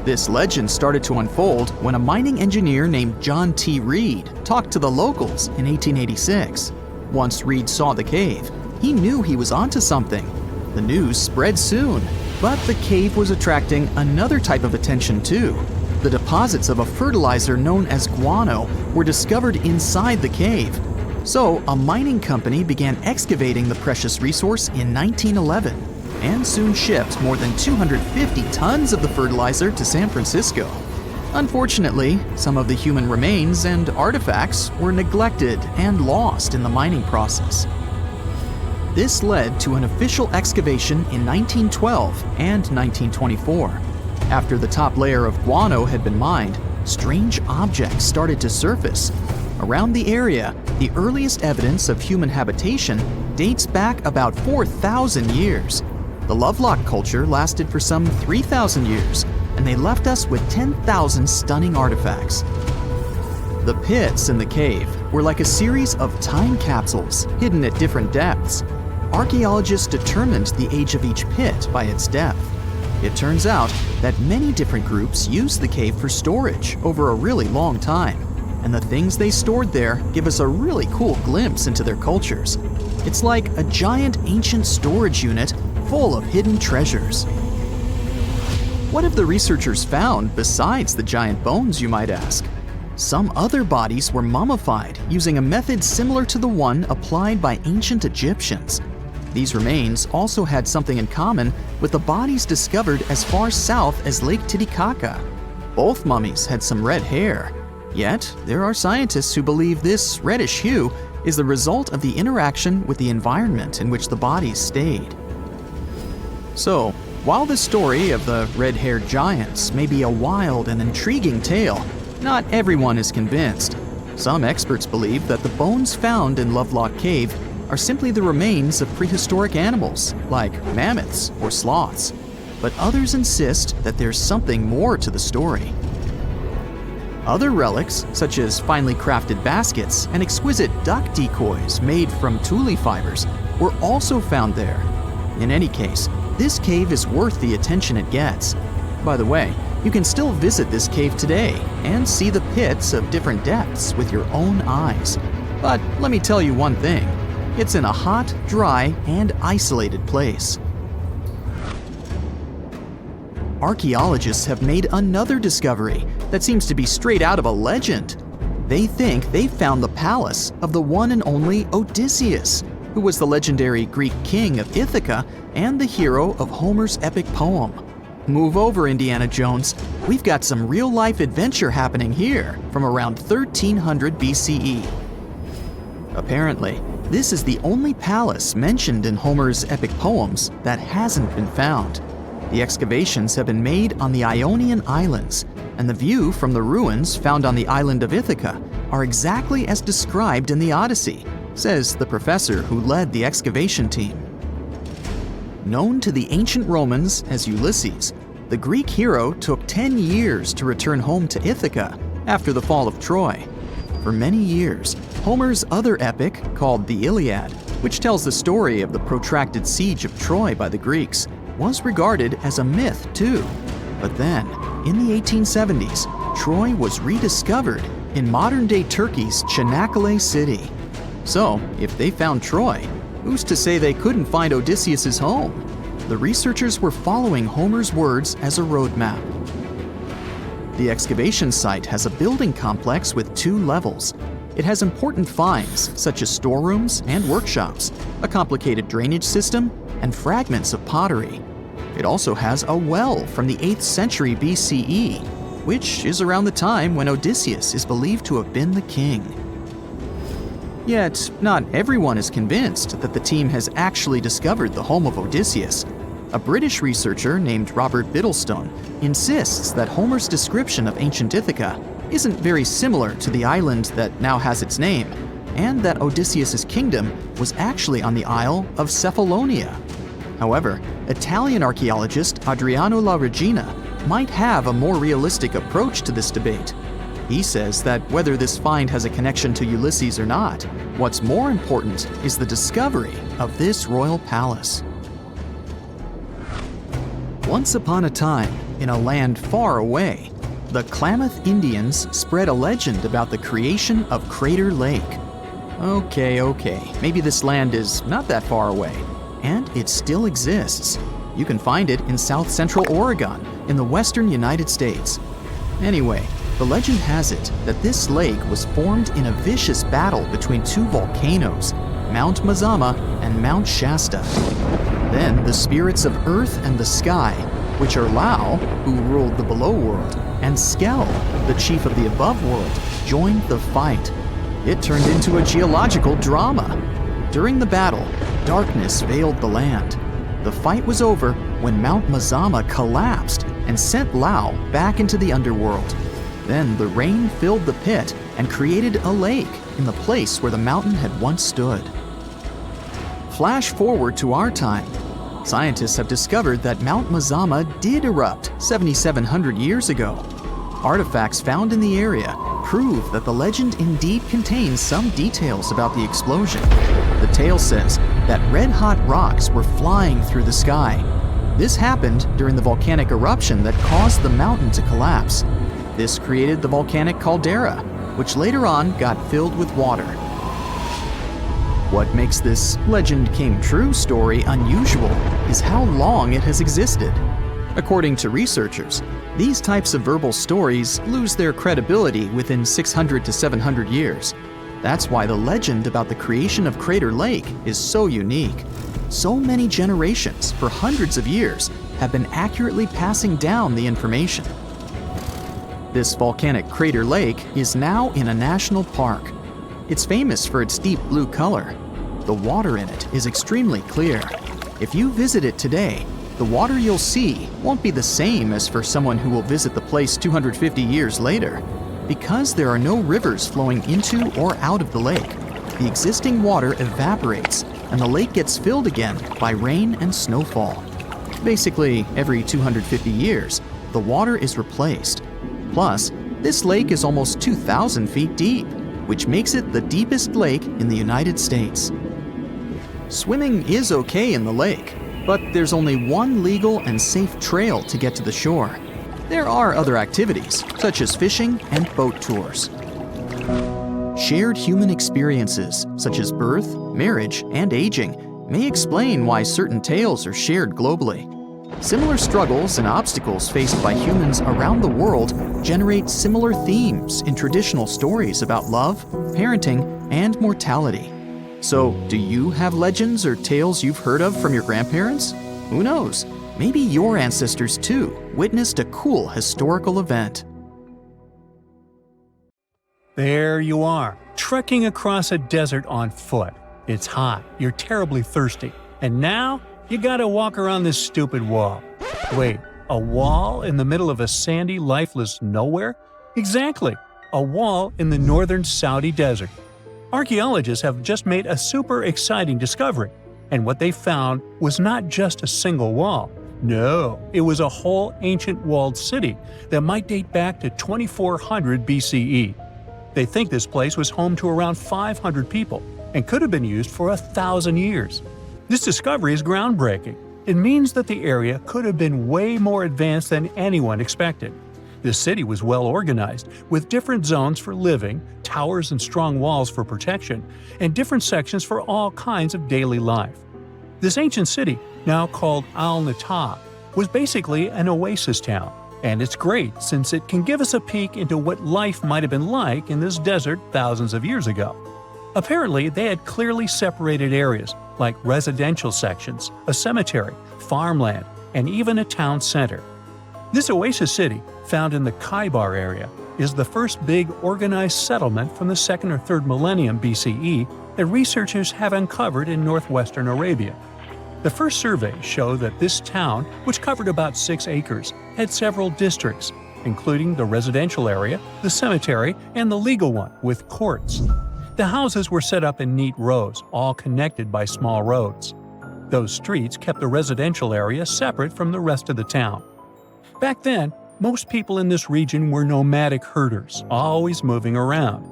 This legend started to unfold when a mining engineer named John T. Reed talked to the locals in 1886. Once Reed saw the cave, he knew he was onto something. The news spread soon, but the cave was attracting another type of attention too. The deposits of a fertilizer known as guano were discovered inside the cave. So a mining company began excavating the precious resource in 1911 and soon shipped more than 250 tons of the fertilizer to San Francisco. Unfortunately, some of the human remains and artifacts were neglected and lost in the mining process. This led to an official excavation in 1912 and 1924. After the top layer of guano had been mined, strange objects started to surface. Around the area, the earliest evidence of human habitation dates back about 4,000 years. The Lovelock culture lasted for some 3,000 years, and they left us with 10,000 stunning artifacts. The pits in the cave were like a series of time capsules hidden at different depths. Archaeologists determined the age of each pit by its depth. It turns out that many different groups used the cave for storage over a really long time, and the things they stored there give us a really cool glimpse into their cultures. It's like a giant ancient storage unit full of hidden treasures. What have the researchers found besides the giant bones, you might ask? Some other bodies were mummified using a method similar to the one applied by ancient Egyptians. These remains also had something in common with the bodies discovered as far south as Lake Titicaca. Both mummies had some red hair. Yet, there are scientists who believe this reddish hue is the result of the interaction with the environment in which the bodies stayed. So, while the story of the red-haired giants may be a wild and intriguing tale, not everyone is convinced. Some experts believe that the bones found in Lovelock Cave are simply the remains of prehistoric animals, like mammoths or sloths. But others insist that there's something more to the story. Other relics, such as finely crafted baskets and exquisite duck decoys made from tule fibers, were also found there. In any case, this cave is worth the attention it gets. By the way, you can still visit this cave today and see the pits of different depths with your own eyes. But let me tell you one thing. It's in a hot, dry, and isolated place. Archaeologists have made another discovery that seems to be straight out of a legend. They think they've found the palace of the one and only Odysseus, who was the legendary Greek king of Ithaca and the hero of Homer's epic poem. Move over, Indiana Jones. We've got some real-life adventure happening here from around 1300 BCE. Apparently, this is the only palace mentioned in Homer's epic poems that hasn't been found. The excavations have been made on the Ionian Islands, and the view from the ruins found on the island of Ithaca are exactly as described in the Odyssey, says the professor who led the excavation team. Known to the ancient Romans as Ulysses, the Greek hero took 10 years to return home to Ithaca after the fall of Troy. For many years, Homer's other epic, called the Iliad, which tells the story of the protracted siege of Troy by the Greeks, was regarded as a myth too. But then, in the 1870s, Troy was rediscovered in modern-day Turkey's Çanakkale city. So, if they found Troy, who's to say they couldn't find Odysseus's home? The researchers were following Homer's words as a roadmap. The excavation site has a building complex with 2 levels. It has important finds such as storerooms and workshops, a complicated drainage system, and fragments of pottery. It also has a well from the 8th century BCE, which is around the time when Odysseus is believed to have been the king. Yet, not everyone is convinced that the team has actually discovered the home of Odysseus. A British researcher named Robert Biddlestone insists that Homer's description of ancient Ithaca isn't very similar to the island that now has its name, and that Odysseus's kingdom was actually on the Isle of Cephalonia. However, Italian archaeologist Adriano La Regina might have a more realistic approach to this debate. He says that whether this find has a connection to Ulysses or not, what's more important is the discovery of this royal palace. Once upon a time, in a land far away, the Klamath Indians spread a legend about the creation of Crater Lake. Okay, maybe this land is not that far away, and it still exists. You can find it in south central Oregon, in the western United States. Anyway, the legend has it that this lake was formed in a vicious battle between two volcanoes, Mount Mazama and Mount Shasta. Then the spirits of Earth and the Sky, which are Lao, who ruled the below world, and Skell, the chief of the above world, joined the fight. It turned into a geological drama. During the battle, darkness veiled the land. The fight was over when Mount Mazama collapsed and sent Lao back into the underworld. Then the rain filled the pit and created a lake in the place where the mountain had once stood. Flash forward to our time. Scientists have discovered that Mount Mazama did erupt 7,700 years ago. Artifacts found in the area prove that the legend indeed contains some details about the explosion. The tale says that red-hot rocks were flying through the sky. This happened during the volcanic eruption that caused the mountain to collapse. This created the volcanic caldera, which later on got filled with water. What makes this legend came true story unusual is how long it has existed. According to researchers, these types of verbal stories lose their credibility within 600 to 700 years. That's why the legend about the creation of Crater Lake is so unique. So many generations, for hundreds of years, have been accurately passing down the information. This volcanic crater lake is now in a national park. It's famous for its deep blue color. The water in it is extremely clear. If you visit it today, the water you'll see won't be the same as for someone who will visit the place 250 years later. Because there are no rivers flowing into or out of the lake, the existing water evaporates and the lake gets filled again by rain and snowfall. Basically, every 250 years, the water is replaced. Plus, this lake is almost 2,000 feet deep, which makes it the deepest lake in the United States. Swimming is okay in the lake, but there's only one legal and safe trail to get to the shore. There are other activities, such as fishing and boat tours. Shared human experiences, such as birth, marriage, and aging, may explain why certain tales are shared globally. Similar struggles and obstacles faced by humans around the world generate similar themes in traditional stories about love, parenting, and mortality. So, do you have legends or tales you've heard of from your grandparents? Who knows? Maybe your ancestors too witnessed a cool historical event. There you are, trekking across a desert on foot. It's hot, you're terribly thirsty, and now you gotta walk around this stupid wall. Wait, a wall in the middle of a sandy, lifeless nowhere? Exactly, a wall in the northern Saudi desert. Archaeologists have just made a super exciting discovery, and what they found was not just a single wall. No, it was a whole ancient walled city that might date back to 2400 BCE. They think this place was home to around 500 people and could have been used for 1,000 years. This discovery is groundbreaking. It means that the area could have been way more advanced than anyone expected. The city was well organized, with different zones for living, towers and strong walls for protection, and different sections for all kinds of daily life. This ancient city, now called Al-Natab, was basically an oasis town. And it's great since it can give us a peek into what life might have been like in this desert thousands of years ago. Apparently, they had clearly separated areas, like residential sections, a cemetery, farmland, and even a town center. This oasis city, found in the Khaybar area, is the first big organized settlement from the 2nd or 3rd millennium BCE that researchers have uncovered in northwestern Arabia. The first surveys show that this town, which covered about 6 acres, had several districts, including the residential area, the cemetery, and the legal one, with courts. The houses were set up in neat rows, all connected by small roads. Those streets kept the residential area separate from the rest of the town. Back then, most people in this region were nomadic herders, always moving around.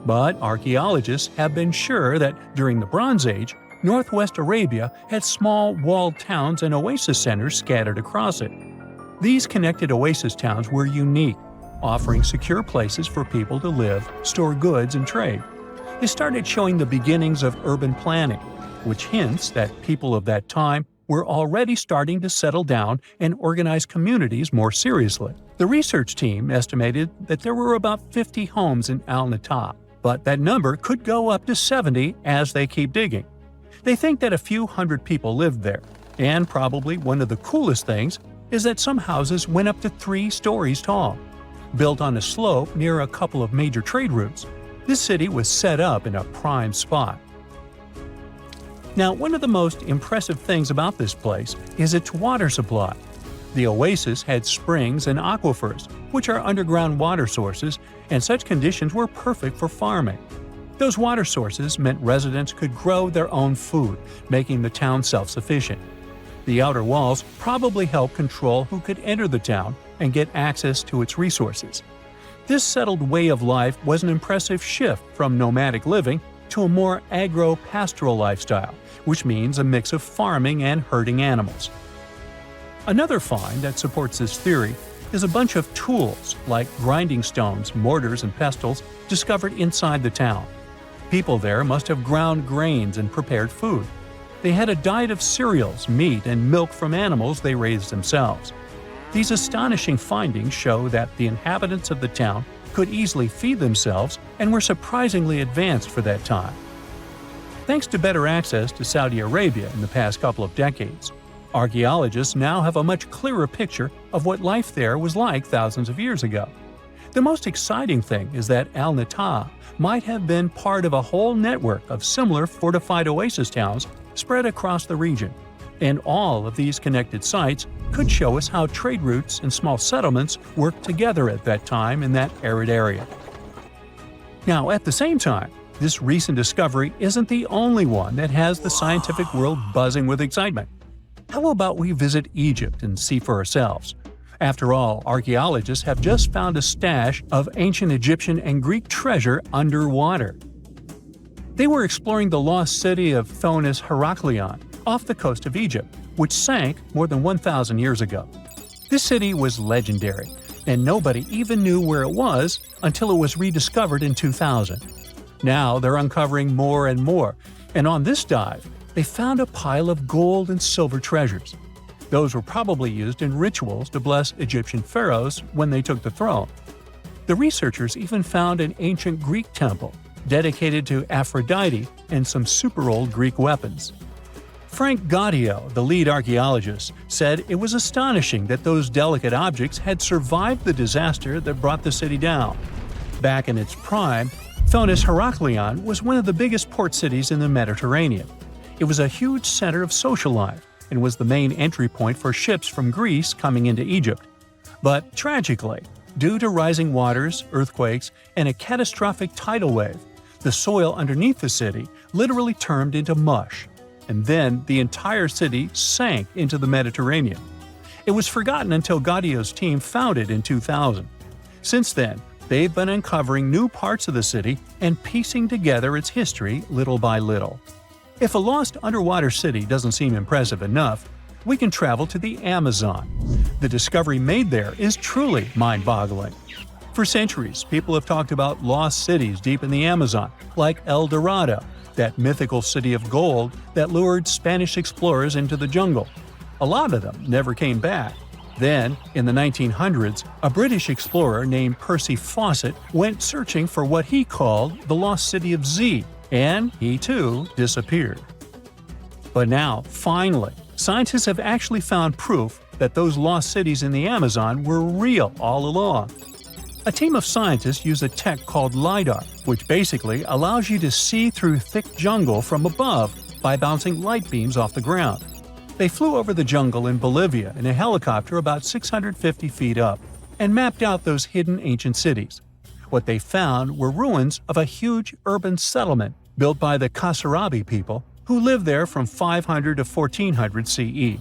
But archaeologists have been sure that during the Bronze Age, Northwest Arabia had small walled towns and oasis centers scattered across it. These connected oasis towns were unique, offering secure places for people to live, store goods, and trade. They started showing the beginnings of urban planning, which hints that people of that time were already starting to settle down and organize communities more seriously. The research team estimated that there were about 50 homes in Al-Natab, but that number could go up to 70 as they keep digging. They think that a few hundred people lived there, and probably one of the coolest things is that some houses went up to 3 stories tall. Built on a slope near a couple of major trade routes, this city was set up in a prime spot. Now, one of the most impressive things about this place is its water supply. The oasis had springs and aquifers, which are underground water sources, and such conditions were perfect for farming. Those water sources meant residents could grow their own food, making the town self-sufficient. The outer walls probably helped control who could enter the town and get access to its resources. This settled way of life was an impressive shift from nomadic living to a more agro-pastoral lifestyle, which means a mix of farming and herding animals. Another find that supports this theory is a bunch of tools, like grinding stones, mortars, and pestles, discovered inside the town. People there must have ground grains and prepared food. They had a diet of cereals, meat, and milk from animals they raised themselves. These astonishing findings show that the inhabitants of the town could easily feed themselves and were surprisingly advanced for that time. Thanks to better access to Saudi Arabia in the past couple of decades, archaeologists now have a much clearer picture of what life there was like thousands of years ago. The most exciting thing is that Al-Natab might have been part of a whole network of similar fortified oasis towns spread across the region, and all of these connected sites could show us how trade routes and small settlements worked together at that time in that arid area. Now, at the same time, this recent discovery isn't the only one that has the scientific world buzzing with excitement. How about we visit Egypt and see for ourselves? After all, archaeologists have just found a stash of ancient Egyptian and Greek treasure underwater. They were exploring the lost city of Thonis Heraklion off the coast of Egypt, which sank more than 1,000 years ago. This city was legendary, and nobody even knew where it was until it was rediscovered in 2000. Now they're uncovering more and more, and on this dive, they found a pile of gold and silver treasures. Those were probably used in rituals to bless Egyptian pharaohs when they took the throne. The researchers even found an ancient Greek temple dedicated to Aphrodite and some super-old Greek weapons. Frank Gaudio, the lead archaeologist, said it was astonishing that those delicate objects had survived the disaster that brought the city down. Back in its prime, Thonis Heraklion was one of the biggest port cities in the Mediterranean. It was a huge center of social life and was the main entry point for ships from Greece coming into Egypt. But tragically, due to rising waters, earthquakes, and a catastrophic tidal wave, the soil underneath the city literally turned into mush, and then the entire city sank into the Mediterranean. It was forgotten until Gaudio's team found it in 2000. Since then, they've been uncovering new parts of the city and piecing together its history little by little. If a lost underwater city doesn't seem impressive enough, we can travel to the Amazon. The discovery made there is truly mind-boggling. For centuries, people have talked about lost cities deep in the Amazon, like El Dorado, that mythical city of gold that lured Spanish explorers into the jungle. A lot of them never came back. Then, in the 1900s, a British explorer named Percy Fawcett went searching for what he called the lost city of Z, and he too disappeared. But now, finally, scientists have actually found proof that those lost cities in the Amazon were real all along. A team of scientists use a tech called LiDAR, which basically allows you to see through thick jungle from above by bouncing light beams off the ground. They flew over the jungle in Bolivia in a helicopter about 650 feet up and mapped out those hidden ancient cities. What they found were ruins of a huge urban settlement built by the Kasarabi people who lived there from 500 to 1400 CE.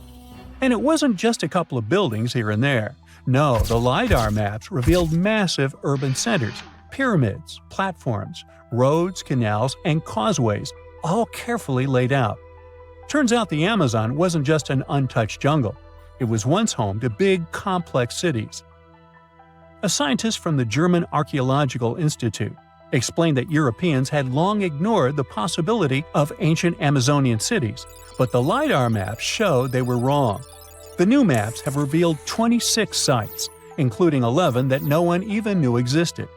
And it wasn't just a couple of buildings here and there. No, the LiDAR maps revealed massive urban centers, pyramids, platforms, roads, canals, and causeways, all carefully laid out. Turns out the Amazon wasn't just an untouched jungle. It was once home to big, complex cities. A scientist from the German Archaeological Institute explained that Europeans had long ignored the possibility of ancient Amazonian cities, but the LiDAR maps showed they were wrong. The new maps have revealed 26 sites, including 11 that no one even knew existed.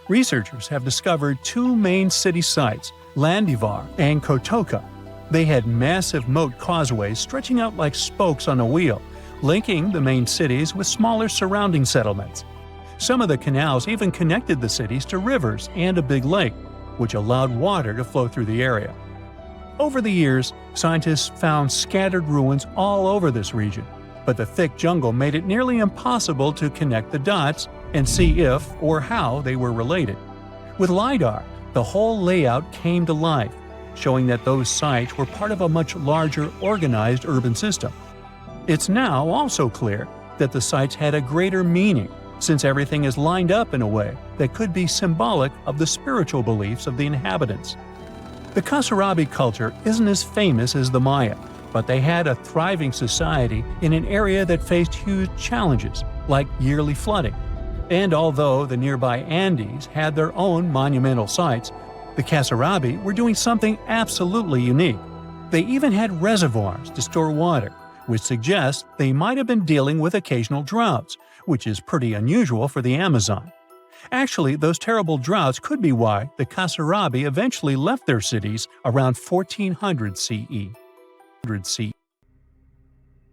Researchers have discovered two main city sites, Landivar and Kotoka. They had massive moat causeways stretching out like spokes on a wheel, linking the main cities with smaller surrounding settlements. Some of the canals even connected the cities to rivers and a big lake, which allowed water to flow through the area. Over the years, scientists found scattered ruins all over this region, but the thick jungle made it nearly impossible to connect the dots and see if or how they were related. With LiDAR, the whole layout came to life, showing that those sites were part of a much larger, organized urban system. It's now also clear that the sites had a greater meaning, since everything is lined up in a way that could be symbolic of the spiritual beliefs of the inhabitants. The Kasarabi culture isn't as famous as the Maya, but they had a thriving society in an area that faced huge challenges, like yearly flooding. And although the nearby Andes had their own monumental sites, the Kasarabi were doing something absolutely unique. They even had reservoirs to store water, which suggests they might have been dealing with occasional droughts, which is pretty unusual for the Amazon. Actually, those terrible droughts could be why the Kasarabi eventually left their cities around 1400 CE.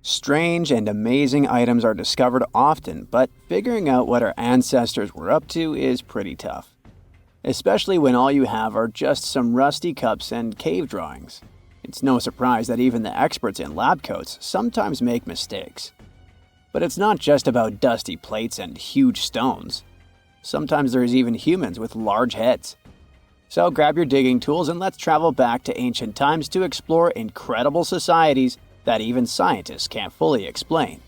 Strange and amazing items are discovered often, but figuring out what our ancestors were up to is pretty tough. Especially when all you have are just some rusty cups and cave drawings. It's no surprise that even the experts in lab coats sometimes make mistakes. But it's not just about dusty plates and huge stones. Sometimes there's even humans with large heads. So grab your digging tools and let's travel back to ancient times to explore incredible societies that even scientists can't fully explain.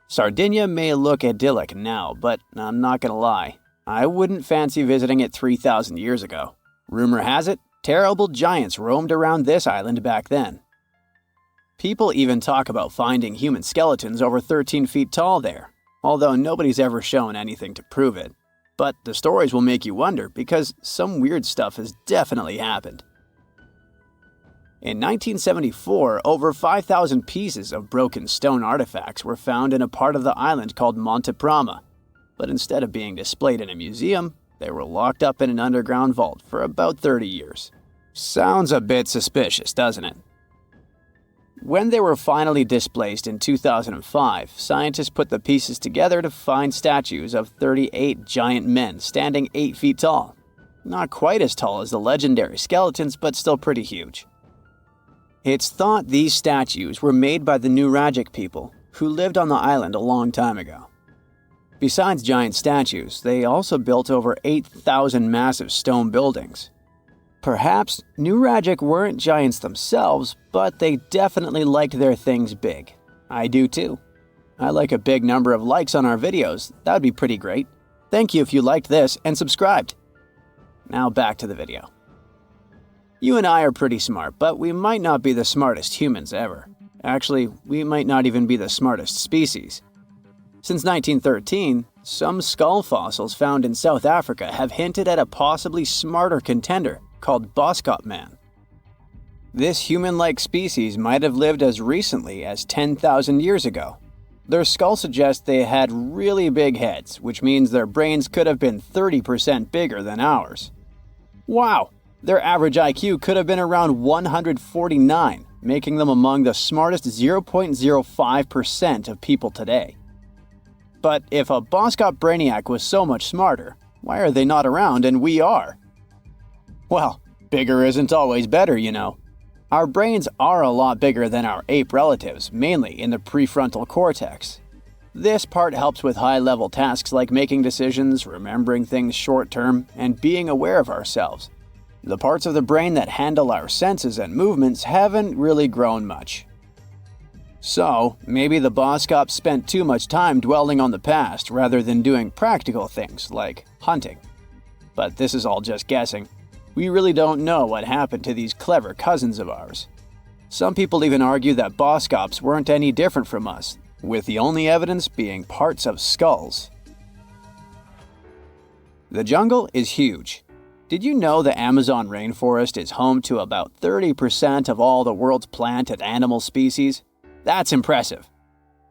Sardinia may look idyllic now, but I'm not gonna lie, I wouldn't fancy visiting it 3,000 years ago. Rumor has it, terrible giants roamed around this island back then. People even talk about finding human skeletons over 13 feet tall there, although nobody's ever shown anything to prove it. But the stories will make you wonder because some weird stuff has definitely happened. In 1974, over 5,000 pieces of broken stone artifacts were found in a part of the island called Monte Prama, but instead of being displayed in a museum, they were locked up in an underground vault for about 30 years. Sounds a bit suspicious, doesn't it? When they were finally displaced in 2005, scientists put the pieces together to find statues of 38 giant men standing 8 feet tall. Not quite as tall as the legendary skeletons, but still pretty huge. It's thought these statues were made by the Nuragic people, who lived on the island a long time ago. Besides giant statues, they also built over 8,000 massive stone buildings. Perhaps Nuragic weren't giants themselves, but they definitely liked their things big. I do too. I like a big number of likes on our videos. That would be pretty great. Thank you if you liked this and subscribed. Now back to the video. You and I are pretty smart, but we might not be the smartest humans ever. Actually, we might not even be the smartest species. Since 1913, some skull fossils found in South Africa have hinted at a possibly smarter contender called Boskop Man. This human-like species might have lived as recently as 10,000 years ago. Their skull suggests they had really big heads, which means their brains could have been 30% bigger than ours. Wow! Their average IQ could have been around 149, making them among the smartest 0.05% of people today. But if a Boskop brainiac was so much smarter, why are they not around and we are? Well, bigger isn't always better, you know. Our brains are a lot bigger than our ape relatives, mainly in the prefrontal cortex. This part helps with high-level tasks like making decisions, remembering things short-term, and being aware of ourselves. The parts of the brain that handle our senses and movements haven't really grown much. So, maybe the Boskops spent too much time dwelling on the past rather than doing practical things like hunting. But this is all just guessing. We really don't know what happened to these clever cousins of ours. Some people even argue that Boskops weren't any different from us, with the only evidence being parts of skulls. The jungle is huge. Did you know the Amazon rainforest is home to about 30% of all the world's plant and animal species? That's impressive.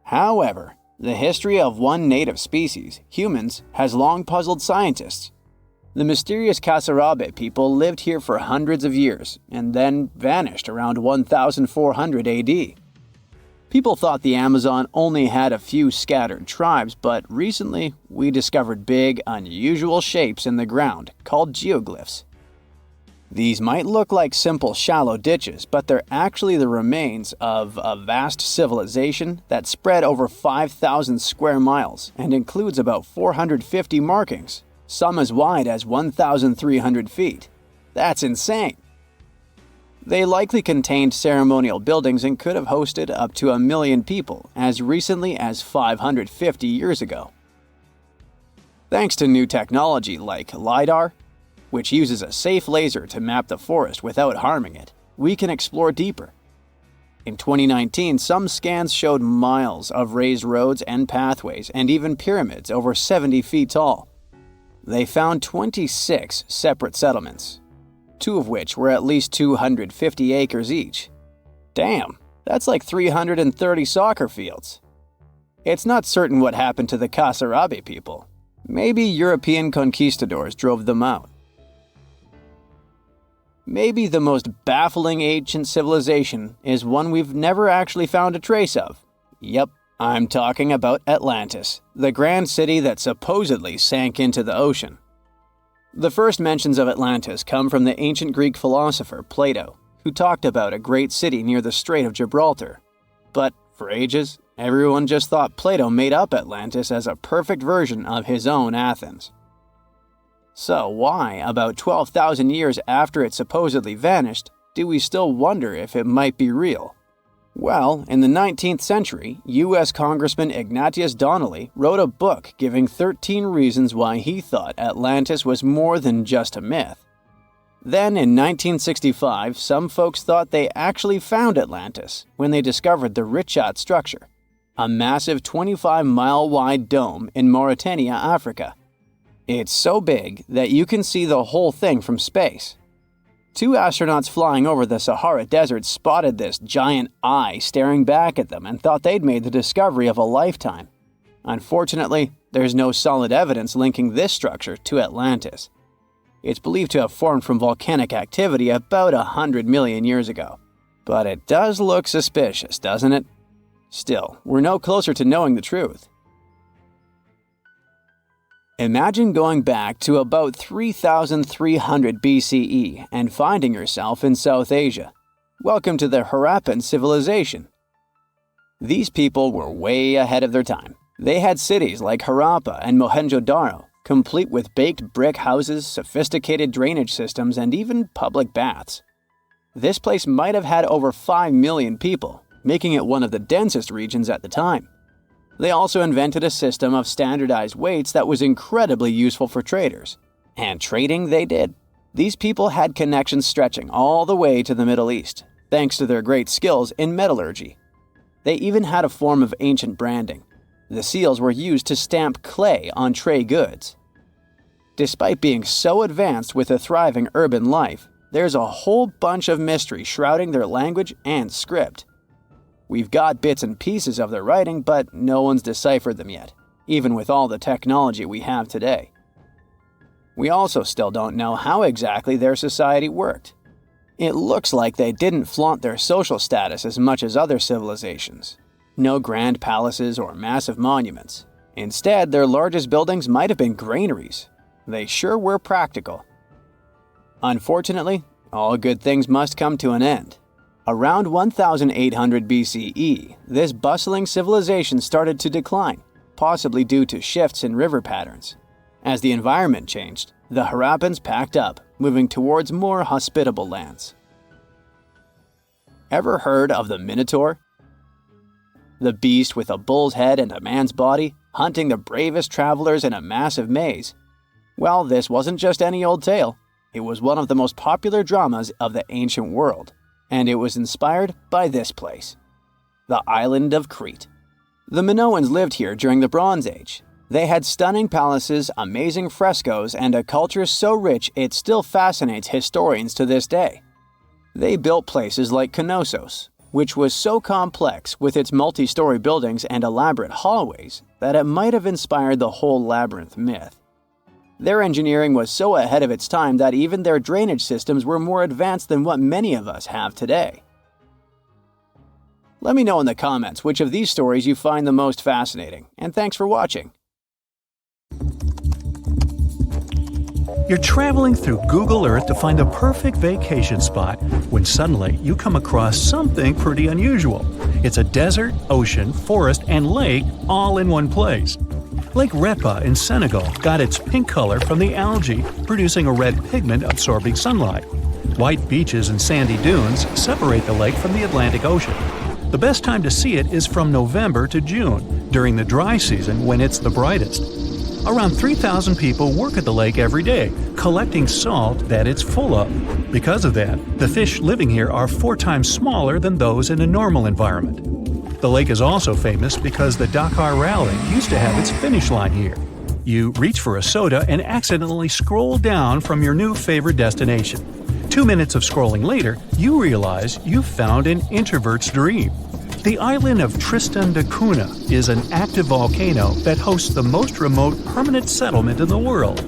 However, the history of one native species, humans, has long puzzled scientists. The mysterious Kasarabe people lived here for hundreds of years and then vanished around 1400 AD. People thought the Amazon only had a few scattered tribes, but recently we discovered big, unusual shapes in the ground called geoglyphs. These might look like simple shallow ditches, but they're actually the remains of a vast civilization that spread over 5,000 square miles and includes about 450 markings, some as wide as 1,300 feet. That's insane! They likely contained ceremonial buildings and could have hosted up to 1 million people as recently as 550 years ago. Thanks to new technology like LiDAR, which uses a safe laser to map the forest without harming it, we can explore deeper. In 2019, some scans showed miles of raised roads and pathways and even pyramids over 70 feet tall. They found 26 separate settlements, 2 of which were at least 250 acres each. Damn, that's like 330 soccer fields. It's not certain what happened to the Kasarabe people. Maybe European conquistadors drove them out. Maybe the most baffling ancient civilization is one we've never actually found a trace of. Yep, I'm talking about Atlantis, the grand city that supposedly sank into the ocean. The first mentions of Atlantis come from the ancient Greek philosopher Plato, who talked about a great city near the Strait of Gibraltar. But for ages, everyone just thought Plato made up Atlantis as a perfect version of his own Athens. So why, about 12,000 years after it supposedly vanished, do we still wonder if it might be real? Well, in the 19th century, U.S. Congressman Ignatius Donnelly wrote a book giving 13 reasons why he thought Atlantis was more than just a myth. Then, in 1965, some folks thought they actually found Atlantis when they discovered the Richat structure, a massive 25-mile-wide dome in Mauritania, Africa. It's so big that you can see the whole thing from space. 2 astronauts flying over the Sahara Desert spotted this giant eye staring back at them and thought they'd made the discovery of a lifetime. Unfortunately, there's no solid evidence linking this structure to Atlantis. It's believed to have formed from volcanic activity about 100 million years ago. But it does look suspicious, doesn't it? Still, we're no closer to knowing the truth. Imagine going back to about 3,300 BCE and finding yourself in South Asia. Welcome to the Harappan civilization. These people were way ahead of their time. They had cities like Harappa and Mohenjo-Daro, complete with baked brick houses, sophisticated drainage systems, and even public baths. This place might have had over 5 million people, making it one of the densest regions at the time. They also invented a system of standardized weights that was incredibly useful for traders. And trading they did. These people had connections stretching all the way to the Middle East, thanks to their great skills in metallurgy. They even had a form of ancient branding. The seals were used to stamp clay on trade goods. Despite being so advanced with a thriving urban life, there's a whole bunch of mystery shrouding their language and script. We've got bits and pieces of their writing, but no one's deciphered them yet, even with all the technology we have today. We also still don't know how exactly their society worked. It looks like they didn't flaunt their social status as much as other civilizations. No grand palaces or massive monuments. Instead, their largest buildings might have been granaries. They sure were practical. Unfortunately, all good things must come to an end. Around 1800 BCE, this bustling civilization started to decline, possibly due to shifts in river patterns. As the environment changed, the Harappans packed up, moving towards more hospitable lands. Ever heard of the Minotaur? The beast with a bull's head and a man's body, hunting the bravest travelers in a massive maze. Well, this wasn't just any old tale. It was one of the most popular dramas of the ancient world, and it was inspired by this place, the island of Crete. The Minoans lived here during the Bronze Age. They had stunning palaces, amazing frescoes, and a culture so rich it still fascinates historians to this day. They built places like Knossos, which was so complex with its multi-story buildings and elaborate hallways that it might have inspired the whole labyrinth myth. Their engineering was so ahead of its time that even their drainage systems were more advanced than what many of us have today. Let me know in the comments which of these stories you find the most fascinating, and thanks for watching. You're traveling through Google Earth to find the perfect vacation spot when suddenly you come across something pretty unusual. It's a desert, ocean, forest, and lake all in one place. Lake Retba in Senegal got its pink color from the algae producing a red pigment absorbing sunlight. White beaches and sandy dunes separate the lake from the Atlantic Ocean. The best time to see it is from November to June, during the dry season when it's the brightest. Around 3,000 people work at the lake every day, collecting salt that it's full of. Because of that, the fish living here are 4 times smaller than those in a normal environment. The lake is also famous because the Dakar Rally used to have its finish line here. You reach for a soda and accidentally scroll down from your new favorite destination. 2 minutes of scrolling later, you realize you've found an introvert's dream. The island of Tristan da Cunha is an active volcano that hosts the most remote permanent settlement in the world.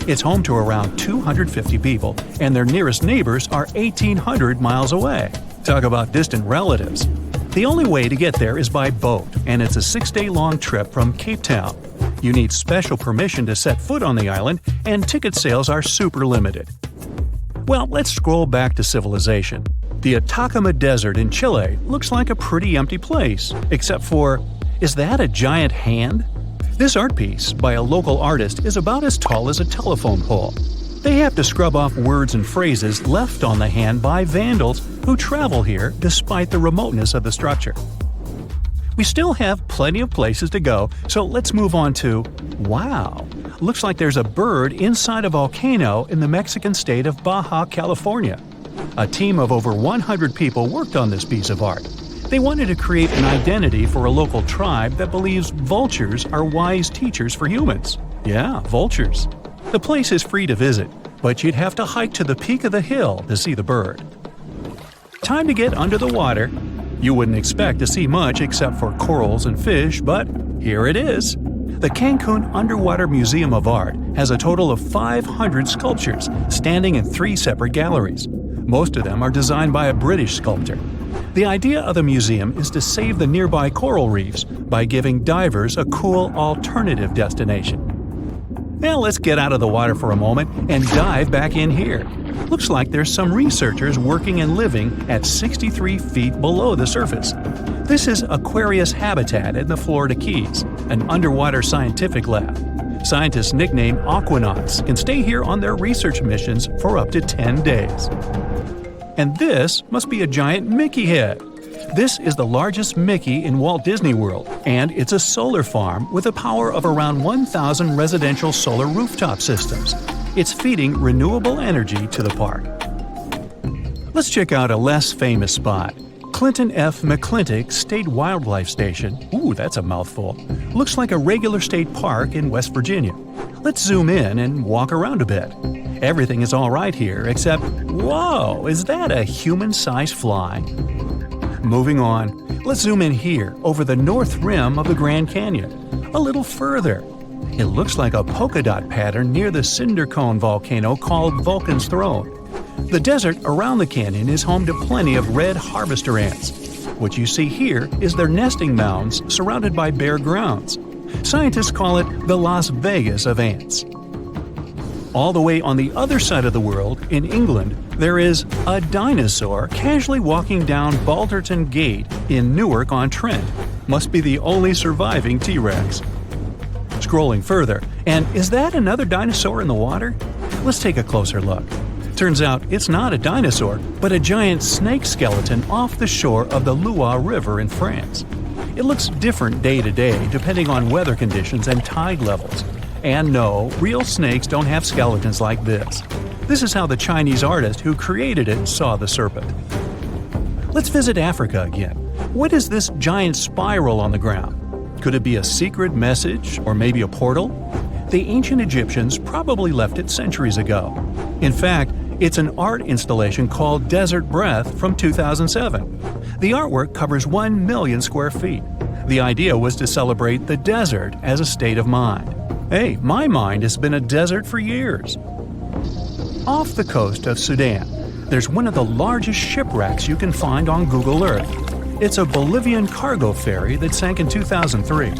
It's home to around 250 people, and their nearest neighbors are 1,800 miles away. Talk about distant relatives. The only way to get there is by boat, and it's a 6-day-long trip from Cape Town. You need special permission to set foot on the island, and ticket sales are super limited. Well, let's scroll back to civilization. The Atacama Desert in Chile looks like a pretty empty place, except for, is that a giant hand? This art piece by a local artist is about as tall as a telephone pole. They have to scrub off words and phrases left on the hand by vandals who travel here despite the remoteness of the structure. We still have plenty of places to go, so let's move on to, wow, looks like there's a bird inside a volcano in the Mexican state of Baja California. A team of over 100 people worked on this piece of art. They wanted to create an identity for a local tribe that believes vultures are wise teachers for humans. Yeah, vultures. The place is free to visit, but you'd have to hike to the peak of the hill to see the bird. Time to get under the water. You wouldn't expect to see much except for corals and fish, but here it is. The Cancun Underwater Museum of Art has a total of 500 sculptures standing in 3 separate galleries. Most of them are designed by a British sculptor. The idea of the museum is to save the nearby coral reefs by giving divers a cool alternative destination. Now let's get out of the water for a moment and dive back in here. Looks like there's some researchers working and living at 63 feet below the surface. This is Aquarius Habitat in the Florida Keys, an underwater scientific lab. Scientists nicknamed aquanauts can stay here on their research missions for up to 10 days. And this must be a giant Mickey head. This is the largest Mickey in Walt Disney World, and it's a solar farm with a power of around 1,000 residential solar rooftop systems. It's feeding renewable energy to the park. Let's check out a less famous spot. Clinton F. McClintock State Wildlife Station. Ooh, that's a mouthful. Looks like a regular state park in West Virginia. Let's zoom in and walk around a bit. Everything is all right here except, whoa, is that a human-sized fly? Moving on, let's zoom in here over the north rim of the Grand Canyon. A little further. It looks like a polka dot pattern near the cinder cone volcano called Vulcan's Throne. The desert around the canyon is home to plenty of red harvester ants. What you see here is their nesting mounds surrounded by bare grounds. Scientists call it the Las Vegas of ants. All the way on the other side of the world, in England, there is a dinosaur casually walking down Balderton Gate in Newark-on-Trent. Must be the only surviving T-Rex. Scrolling further, and is that another dinosaur in the water? Let's take a closer look. Turns out it's not a dinosaur, but a giant snake skeleton off the shore of the Loire River in France. It looks different day to day depending on weather conditions and tide levels. And no, real snakes don't have skeletons like this. This is how the Chinese artist who created it saw the serpent. Let's visit Africa again. What is this giant spiral on the ground? Could it be a secret message or maybe a portal? The ancient Egyptians probably left it centuries ago. In fact, it's an art installation called Desert Breath from 2007. The artwork covers 1 million square feet. The idea was to celebrate the desert as a state of mind. Hey, my mind has been a desert for years. Off the coast of Sudan, there's one of the largest shipwrecks you can find on Google Earth. It's a Bolivian cargo ferry that sank in 2003.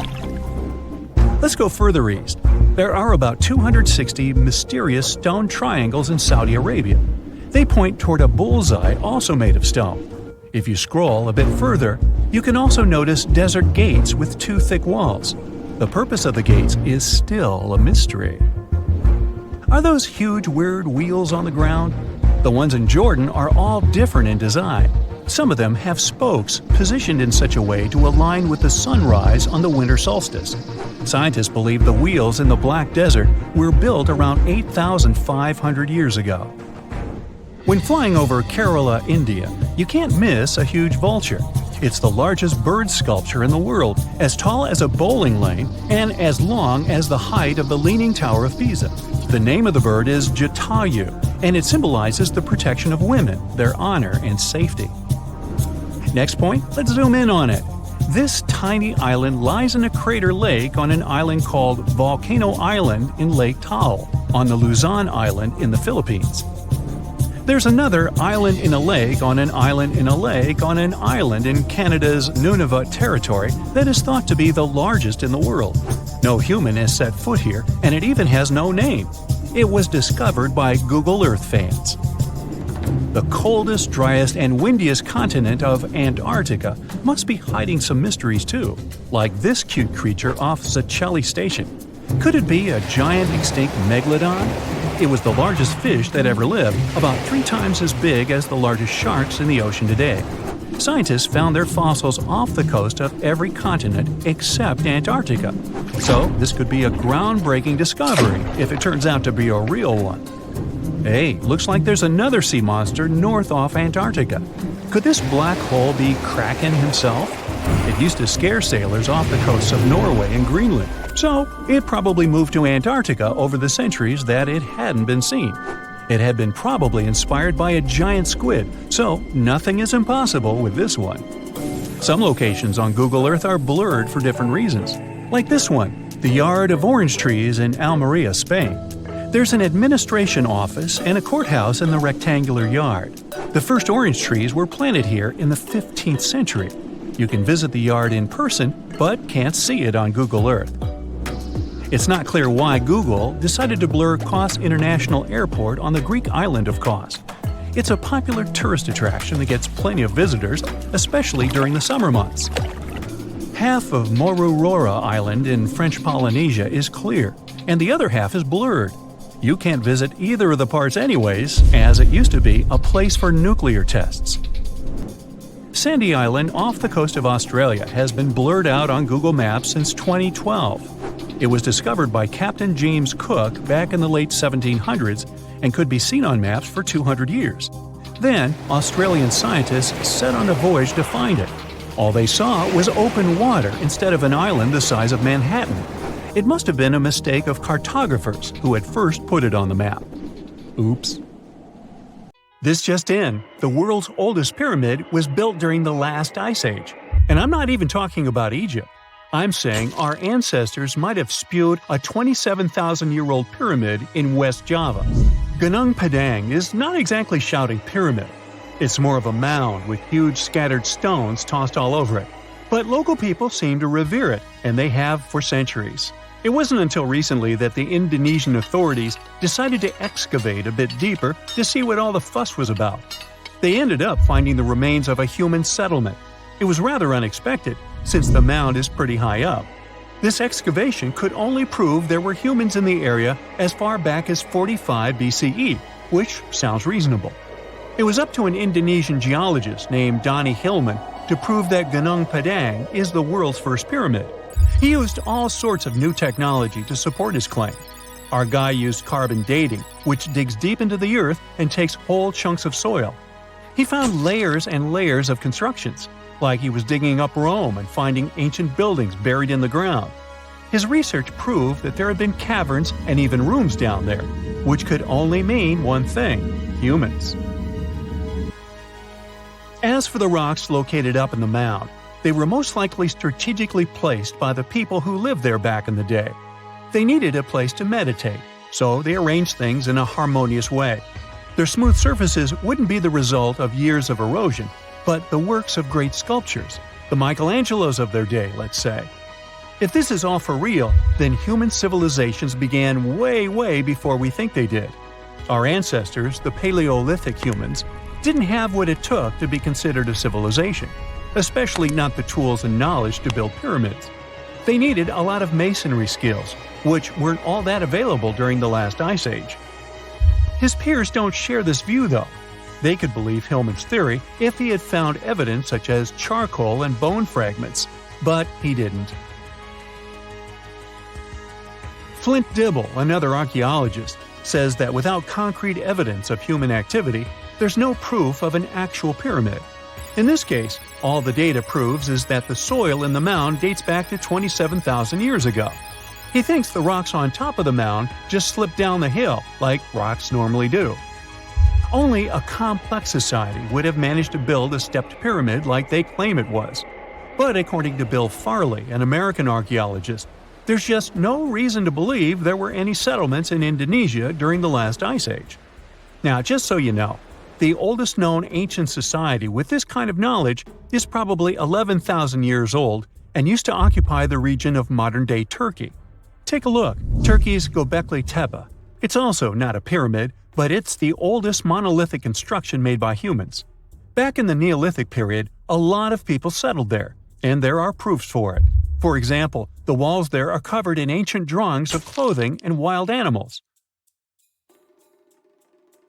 Let's go further east. There are about 260 mysterious stone triangles in Saudi Arabia. They point toward a bullseye also made of stone. If you scroll a bit further, you can also notice desert gates with 2 thick walls. The purpose of the gates is still a mystery. Are those huge weird wheels on the ground? The ones in Jordan are all different in design. Some of them have spokes positioned in such a way to align with the sunrise on the winter solstice. Scientists believe the wheels in the Black Desert were built around 8,500 years ago. When flying over Kerala, India, you can't miss a huge vulture. It's the largest bird sculpture in the world, as tall as a bowling lane and as long as the height of the Leaning Tower of Pisa. The name of the bird is Jatayu, and it symbolizes the protection of women, their honor and safety. Next point, let's zoom in on it. This tiny island lies in a crater lake on an island called Volcano Island in Lake Taal, on the Luzon Island in the Philippines. There's another island in a lake on an island in a lake on an island in Canada's Nunavut territory that is thought to be the largest in the world. No human has set foot here, and it even has no name. It was discovered by Google Earth fans. The coldest, driest, and windiest continent of Antarctica must be hiding some mysteries too, like this cute creature off Zacelli Station. Could it be a giant extinct megalodon? It was the largest fish that ever lived, about 3 times as big as the largest sharks in the ocean today. Scientists found their fossils off the coast of every continent except Antarctica. So this could be a groundbreaking discovery if it turns out to be a real one. Hey, looks like there's another sea monster north off Antarctica. Could this black hole be Kraken himself? It used to scare sailors off the coasts of Norway and Greenland, so it probably moved to Antarctica over the centuries that it hadn't been seen. It had been probably inspired by a giant squid, so nothing is impossible with this one. Some locations on Google Earth are blurred for different reasons, like this one, the Yard of Orange Trees in Almeria, Spain. There's an administration office and a courthouse in the rectangular yard. The first orange trees were planted here in the 15th century. You can visit the yard in person, but can't see it on Google Earth. It's not clear why Google decided to blur Kos International Airport on the Greek island of Kos. It's a popular tourist attraction that gets plenty of visitors, especially during the summer months. Half of Moruroa Island in French Polynesia is clear, and the other half is blurred. You can't visit either of the parts anyways, as it used to be a place for nuclear tests. Sandy Island off the coast of Australia has been blurred out on Google Maps since 2012. It was discovered by Captain James Cook back in the late 1700s and could be seen on maps for 200 years. Then, Australian scientists set on a voyage to find it. All they saw was open water instead of an island the size of Manhattan. It must have been a mistake of cartographers who had first put it on the map. Oops. This just in, the world's oldest pyramid was built during the last ice age. And I'm not even talking about Egypt. I'm saying our ancestors might have spewed a 27,000-year-old pyramid in West Java. Gunung Padang is not exactly shouting pyramid. It's more of a mound with huge scattered stones tossed all over it. But local people seem to revere it, and they have for centuries. It wasn't until recently that the Indonesian authorities decided to excavate a bit deeper to see what all the fuss was about. They ended up finding the remains of a human settlement. It was rather unexpected, since the mound is pretty high up. This excavation could only prove there were humans in the area as far back as 45 BCE, which sounds reasonable. It was up to an Indonesian geologist named Dani Hillman to prove that Gunung Padang is the world's first pyramid. He used all sorts of new technology to support his claim. Our guy used carbon dating, which digs deep into the earth and takes whole chunks of soil. He found layers and layers of constructions, like he was digging up Rome and finding ancient buildings buried in the ground. His research proved that there had been caverns and even rooms down there, which could only mean one thing: humans. As for the rocks located up in the mound, they were most likely strategically placed by the people who lived there back in the day. They needed a place to meditate, so they arranged things in a harmonious way. Their smooth surfaces wouldn't be the result of years of erosion, but the works of great sculptures, the Michelangelos of their day, let's say. If this is all for real, then human civilizations began way before we think they did. Our ancestors, the Paleolithic humans, didn't have what it took to be considered a civilization, especially not the tools and knowledge to build pyramids. They needed a lot of masonry skills, which weren't all that available during the last ice age. His peers don't share this view, though. They could believe Hillman's theory if he had found evidence such as charcoal and bone fragments, but he didn't. Flint Dibble, another archaeologist, says that without concrete evidence of human activity, there's no proof of an actual pyramid. In this case, all the data proves is that the soil in the mound dates back to 27,000 years ago. He thinks the rocks on top of the mound just slipped down the hill, like rocks normally do. Only a complex society would have managed to build a stepped pyramid like they claim it was. But according to Bill Farley, an American archaeologist, there's just no reason to believe there were any settlements in Indonesia during the last ice age. Now, just so you know, the oldest known ancient society with this kind of knowledge is probably 11,000 years old and used to occupy the region of modern-day Turkey. Take a look, Turkey's Göbekli Tepe. It's also not a pyramid, but it's the oldest monolithic construction made by humans. Back in the Neolithic period, a lot of people settled there, and there are proofs for it. For example, the walls there are covered in ancient drawings of clothing and wild animals.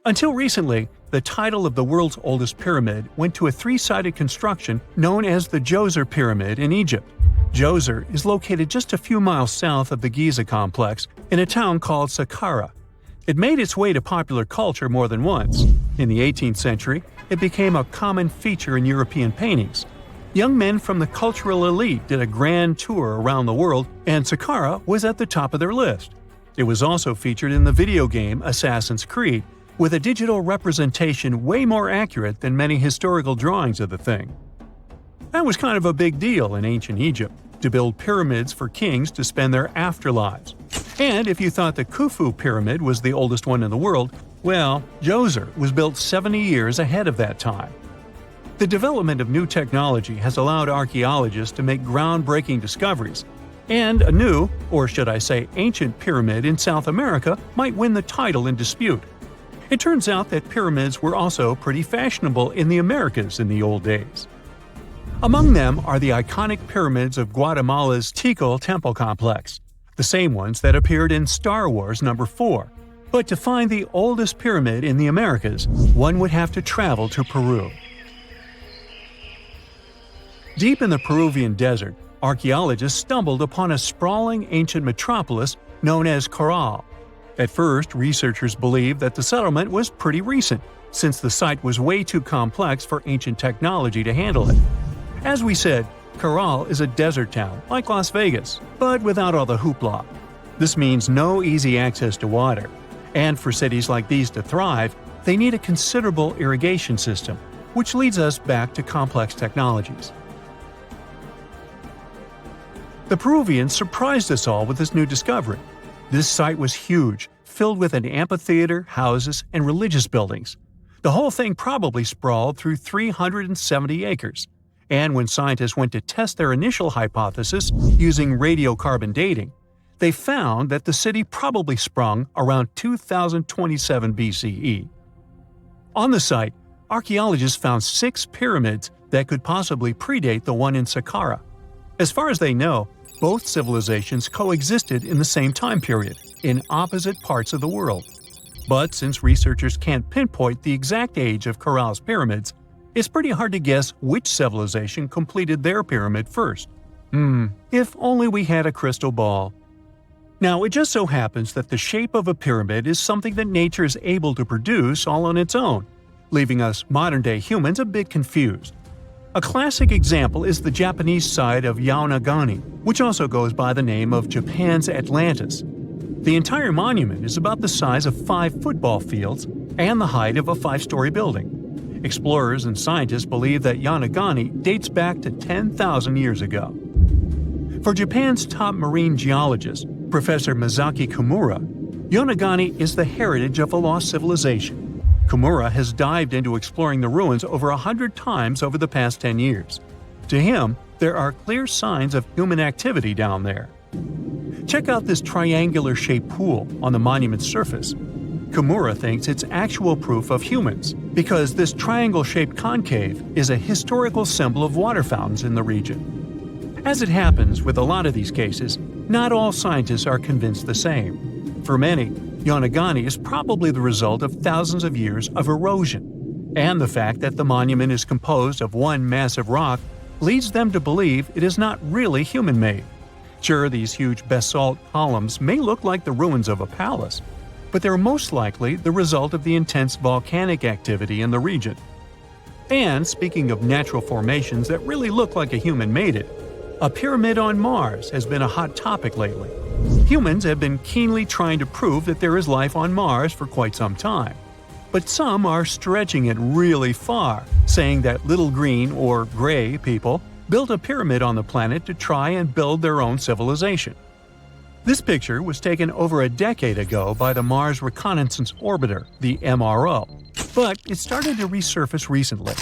Until recently, the title of the world's oldest pyramid went to a three-sided construction known as the Djoser Pyramid in Egypt. Djoser is located just a few miles south of the Giza complex in a town called Saqqara. It made its way to popular culture more than once. In the 18th century, it became a common feature in European paintings. Young men from the cultural elite did a grand tour around the world, and Saqqara was at the top of their list. It was also featured in the video game Assassin's Creed, with a digital representation way more accurate than many historical drawings of the thing. That was kind of a big deal in ancient Egypt, to build pyramids for kings to spend their afterlives. And if you thought the Khufu pyramid was the oldest one in the world, well, Djoser was built 70 years ahead of that time. The development of new technology has allowed archaeologists to make groundbreaking discoveries, and a new, or should I say ancient pyramid in South America might win the title in dispute. It turns out that pyramids were also pretty fashionable in the Americas in the old days. Among them are the iconic pyramids of Guatemala's Tikal Temple Complex, the same ones that appeared in Star Wars No. 4. But to find the oldest pyramid in the Americas, one would have to travel to Peru. Deep in the Peruvian desert, archaeologists stumbled upon a sprawling ancient metropolis known as Caral. At first, researchers believed that the settlement was pretty recent, since the site was way too complex for ancient technology to handle it. As we said, Caral is a desert town, like Las Vegas, but without all the hoopla. This means no easy access to water, And for cities like these to thrive, they need a considerable irrigation system, which leads us back to complex technologies. The Peruvians surprised us all with this new discovery. This site was huge, filled with an amphitheater, houses, and religious buildings. The whole thing probably sprawled through 370 acres. And when scientists went to test their initial hypothesis using radiocarbon dating, they found that the city probably sprung around 2027 BCE. On the site, archaeologists found 6 pyramids that could possibly predate the one in Saqqara. As far as they know, both civilizations coexisted in the same time period, in opposite parts of the world. But since researchers can't pinpoint the exact age of Corral's pyramids, it's pretty hard to guess which civilization completed their pyramid first. If only we had a crystal ball. Now, it just so happens that the shape of a pyramid is something that nature is able to produce all on its own, leaving us modern-day humans a bit confused. A classic example is the Japanese side of Yaonagani, which also goes by the name of Japan's Atlantis. The entire monument is about the size of 5 football fields and the height of a 5-story building. Explorers and scientists believe that Yaonagani dates back to 10,000 years ago. For Japan's top marine geologist, Professor Masaki Kimura, Yaonagani is the heritage of a lost civilization. Kimura has dived into exploring the ruins over 100 times over the past 10 years. To him, there are clear signs of human activity down there. Check out this triangular-shaped pool on the monument's surface. Kimura thinks it's actual proof of humans, because this triangle-shaped concave is a historical symbol of water fountains in the region. As it happens with a lot of these cases, not all scientists are convinced the same. For many, Yaonagani is probably the result of thousands of years of erosion, and the fact that the monument is composed of one massive rock leads them to believe it is not really human-made. Sure, these huge basalt columns may look like the ruins of a palace, but they're most likely the result of the intense volcanic activity in the region. And speaking of natural formations that really look like a human made it, a pyramid on Mars has been a hot topic lately. Humans have been keenly trying to prove that there is life on Mars for quite some time. But some are stretching it really far, saying that little green or gray people built a pyramid on the planet to try and build their own civilization. This picture was taken over a decade ago by the Mars Reconnaissance Orbiter, the MRO, but it started to resurface recently.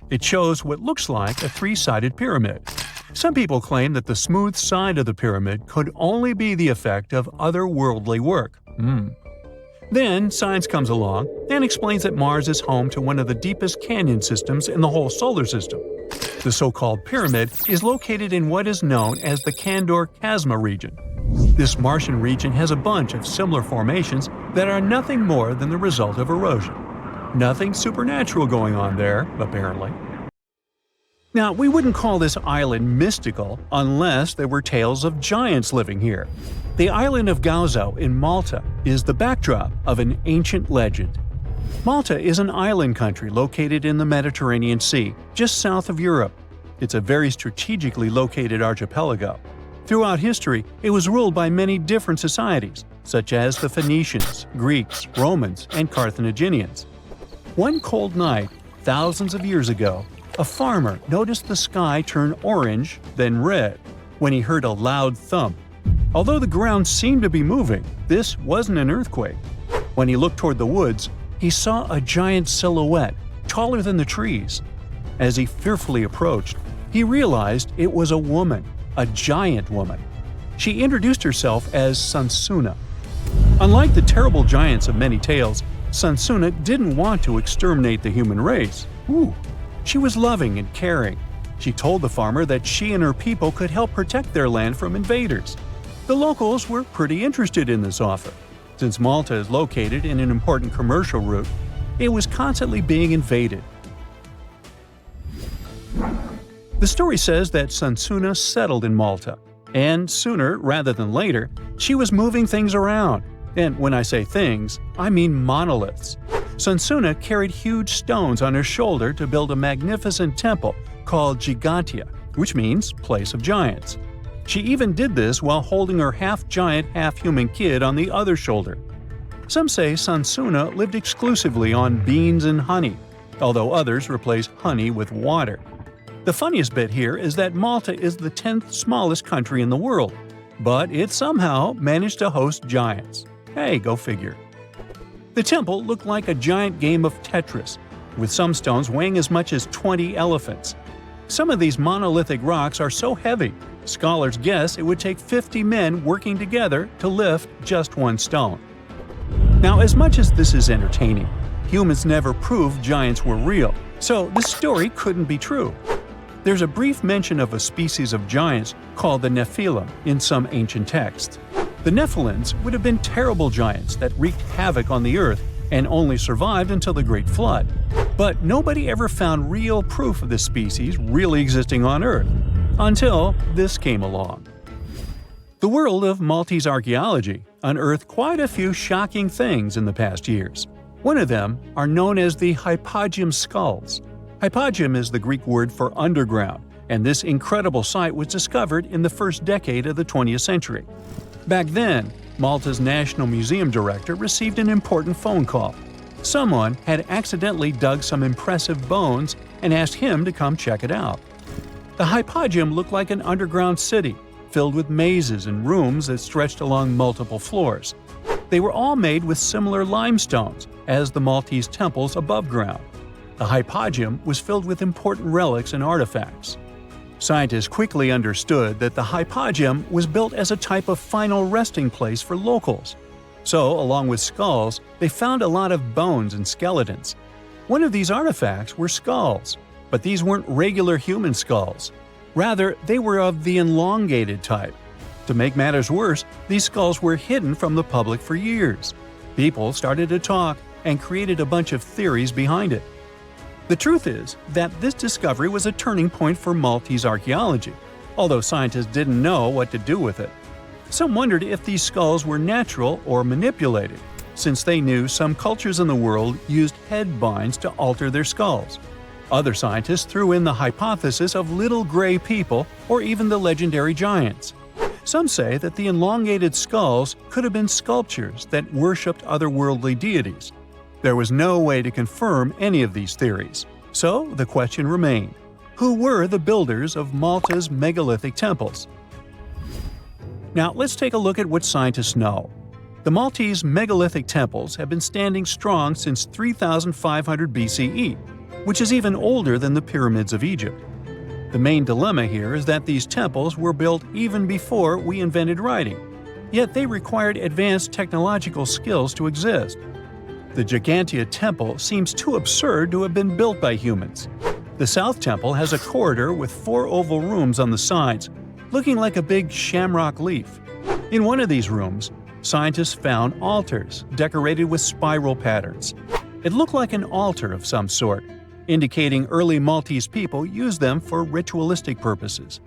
It shows what looks like a 3-sided pyramid. Some people claim that the smooth side of the pyramid could only be the effect of otherworldly work. Then science comes along and explains that Mars is home to one of the deepest canyon systems in the whole solar system. The so-called pyramid is located in what is known as the Kandor-Chasma region. This Martian region has a bunch of similar formations that are nothing more than the result of erosion. Nothing supernatural going on there, apparently. Now, we wouldn't call this island mystical unless there were tales of giants living here. The island of Gozo in Malta is the backdrop of an ancient legend. Malta is an island country located in the Mediterranean Sea, just south of Europe. It's a very strategically located archipelago. Throughout history, it was ruled by many different societies, such as the Phoenicians, Greeks, Romans, and Carthaginians. One cold night, thousands of years ago, a farmer noticed the sky turn orange, then red, when he heard a loud thump. Although the ground seemed to be moving, this wasn't an earthquake. When he looked toward the woods, he saw a giant silhouette, taller than the trees. As he fearfully approached, he realized it was a woman, a giant woman. She introduced herself as Sansuna. Unlike the terrible giants of many tales, Sansuna didn't want to exterminate the human race. She was loving and caring. She told the farmer that she and her people could help protect their land from invaders. The locals were pretty interested in this offer. Since Malta is located in an important commercial route, it was constantly being invaded. The story says that Sansuna settled in Malta, and sooner rather than later, she was moving things around. And when I say things, I mean monoliths. Sansuna carried huge stones on her shoulder to build a magnificent temple called Gigantia, which means place of giants. She even did this while holding her half-giant, half-human kid on the other shoulder. Some say Sansuna lived exclusively on beans and honey, although others replace honey with water. The funniest bit here is that Malta is the 10th smallest country in the world, but it somehow managed to host giants. Hey, go figure. The temple looked like a giant game of Tetris, with some stones weighing as much as 20 elephants. Some of these monolithic rocks are so heavy, scholars guess it would take 50 men working together to lift just one stone. Now, as much as this is entertaining, humans never proved giants were real, so this story couldn't be true. There's a brief mention of a species of giants called the Nephilim in some ancient texts. The Nephilims would have been terrible giants that wreaked havoc on the earth and only survived until the Great Flood. But nobody ever found real proof of this species really existing on Earth, until this came along. The world of Maltese archaeology unearthed quite a few shocking things in the past years. One of them are known as the hypogeum skulls. Hypogeum is the Greek word for underground, and this incredible site was discovered in the first decade of the 20th century. Back then, Malta's National Museum director received an important phone call. Someone had accidentally dug some impressive bones and asked him to come check it out. The hypogeum looked like an underground city, filled with mazes and rooms that stretched along multiple floors. They were all made with similar limestones as the Maltese temples above ground. The hypogeum was filled with important relics and artifacts. Scientists quickly understood that the hypogeum was built as a type of final resting place for locals. So, along with skulls, they found a lot of bones and skeletons. One of these artifacts were skulls, but these weren't regular human skulls. Rather, they were of the elongated type. To make matters worse, these skulls were hidden from the public for years. People started to talk and created a bunch of theories behind it. The truth is that this discovery was a turning point for Maltese archaeology, although scientists didn't know what to do with it. Some wondered if these skulls were natural or manipulated, since they knew some cultures in the world used head binds to alter their skulls. Other scientists threw in the hypothesis of little gray people or even the legendary giants. Some say that the elongated skulls could have been sculptures that worshipped otherworldly deities. There was no way to confirm any of these theories, so the question remained: who were the builders of Malta's megalithic temples? Now let's take a look at what scientists know. The Maltese megalithic temples have been standing strong since 3500 BCE, which is even older than the pyramids of Egypt. The main dilemma here is that these temples were built even before we invented writing, yet they required advanced technological skills to exist. The Gigantea Temple seems too absurd to have been built by humans. The South Temple has a corridor with 4 oval rooms on the sides, looking like a big shamrock leaf. In one of these rooms, scientists found altars decorated with spiral patterns. It looked like an altar of some sort, indicating early Maltese people used them for ritualistic purposes.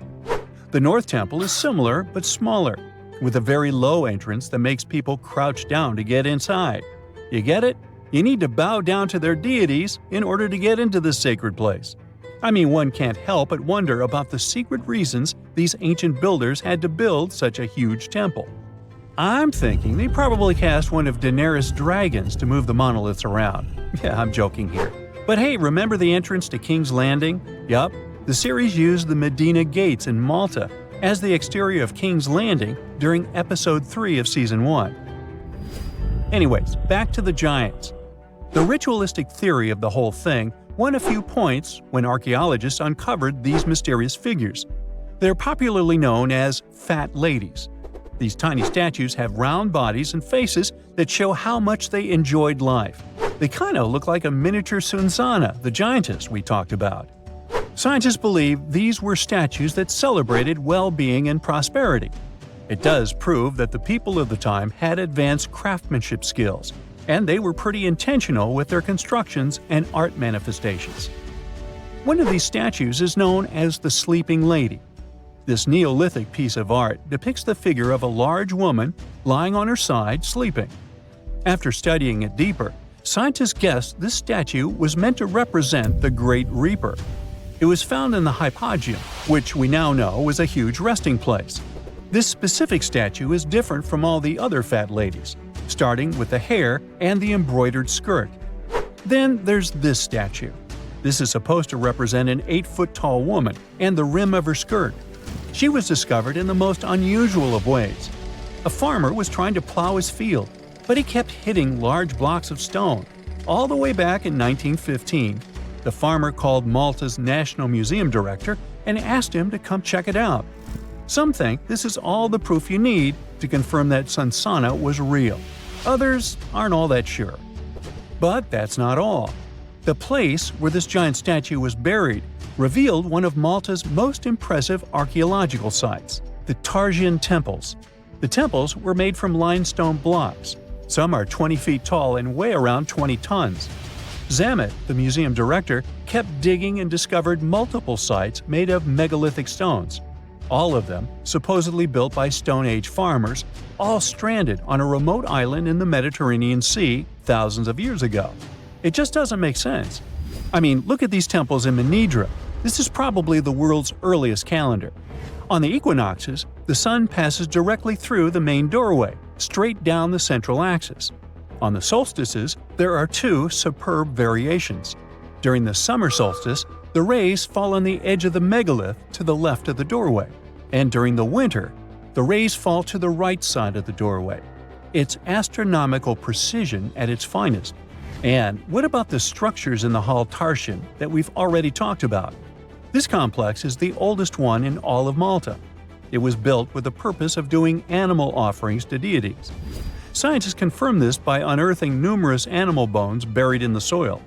The North Temple is similar but smaller, with a very low entrance that makes people crouch down to get inside. You get it? You need to bow down to their deities in order to get into this sacred place. I mean, one can't help but wonder about the secret reasons these ancient builders had to build such a huge temple. I'm thinking they probably cast one of Daenerys' dragons to move the monoliths around. Yeah, I'm joking here. But hey, remember the entrance to King's Landing? Yup, the series used the Medina Gates in Malta as the exterior of King's Landing during Episode 3 of Season 1. Anyways, back to the giants. The ritualistic theory of the whole thing won a few points when archaeologists uncovered these mysterious figures. They're popularly known as fat ladies. These tiny statues have round bodies and faces that show how much they enjoyed life. They kind of look like a miniature Sunsana, the giantess we talked about. Scientists believe these were statues that celebrated well-being and prosperity. It does prove that the people of the time had advanced craftsmanship skills, and they were pretty intentional with their constructions and art manifestations. One of these statues is known as the Sleeping Lady. This Neolithic piece of art depicts the figure of a large woman lying on her side sleeping. After studying it deeper, scientists guessed this statue was meant to represent the Great Reaper. It was found in the hypogeum, which we now know was a huge resting place. This specific statue is different from all the other fat ladies. starting with the hair and the embroidered skirt. Then there's this statue. This is supposed to represent an 8-foot-tall woman and the rim of her skirt. She was discovered in the most unusual of ways. A farmer was trying to plow his field, but he kept hitting large blocks of stone. All the way back in 1915, the farmer called Malta's National Museum director and asked him to come check it out. Some think this is all the proof you need to confirm that Sansana was real. Others aren't all that sure. But that's not all. The place where this giant statue was buried revealed one of Malta's most impressive archaeological sites, the Tarsian temples. The temples were made from limestone blocks. Some are 20 feet tall and weigh around 20 tons. Zamet, the museum director, kept digging and discovered multiple sites made of megalithic stones. All of them supposedly built by Stone Age farmers, all stranded on a remote island in the Mediterranean Sea thousands of years ago. It just doesn't make sense. I mean, look at these temples in Manidra. This is probably the world's earliest calendar. On the equinoxes, the sun passes directly through the main doorway, straight down the central axis. On the solstices, there are two superb variations. During the summer solstice, the rays fall on the edge of the megalith to the left of the doorway, and during the winter, the rays fall to the right side of the doorway. It's astronomical precision at its finest. And what about the structures in the Hall Tarsian that we've already talked about? This complex is the oldest one in all of Malta. It was built with the purpose of doing animal offerings to deities. Scientists confirmed this by unearthing numerous animal bones buried in the soil.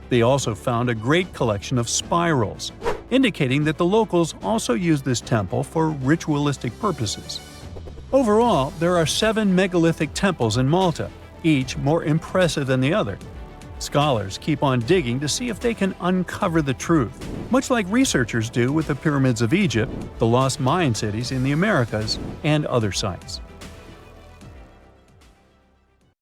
They also found a great collection of spirals, indicating that the locals also used this temple for ritualistic purposes. Overall, there are 7 megalithic temples in Malta, each more impressive than the other. Scholars keep on digging to see if they can uncover the truth, much like researchers do with the pyramids of Egypt, the lost Mayan cities in the Americas, and other sites.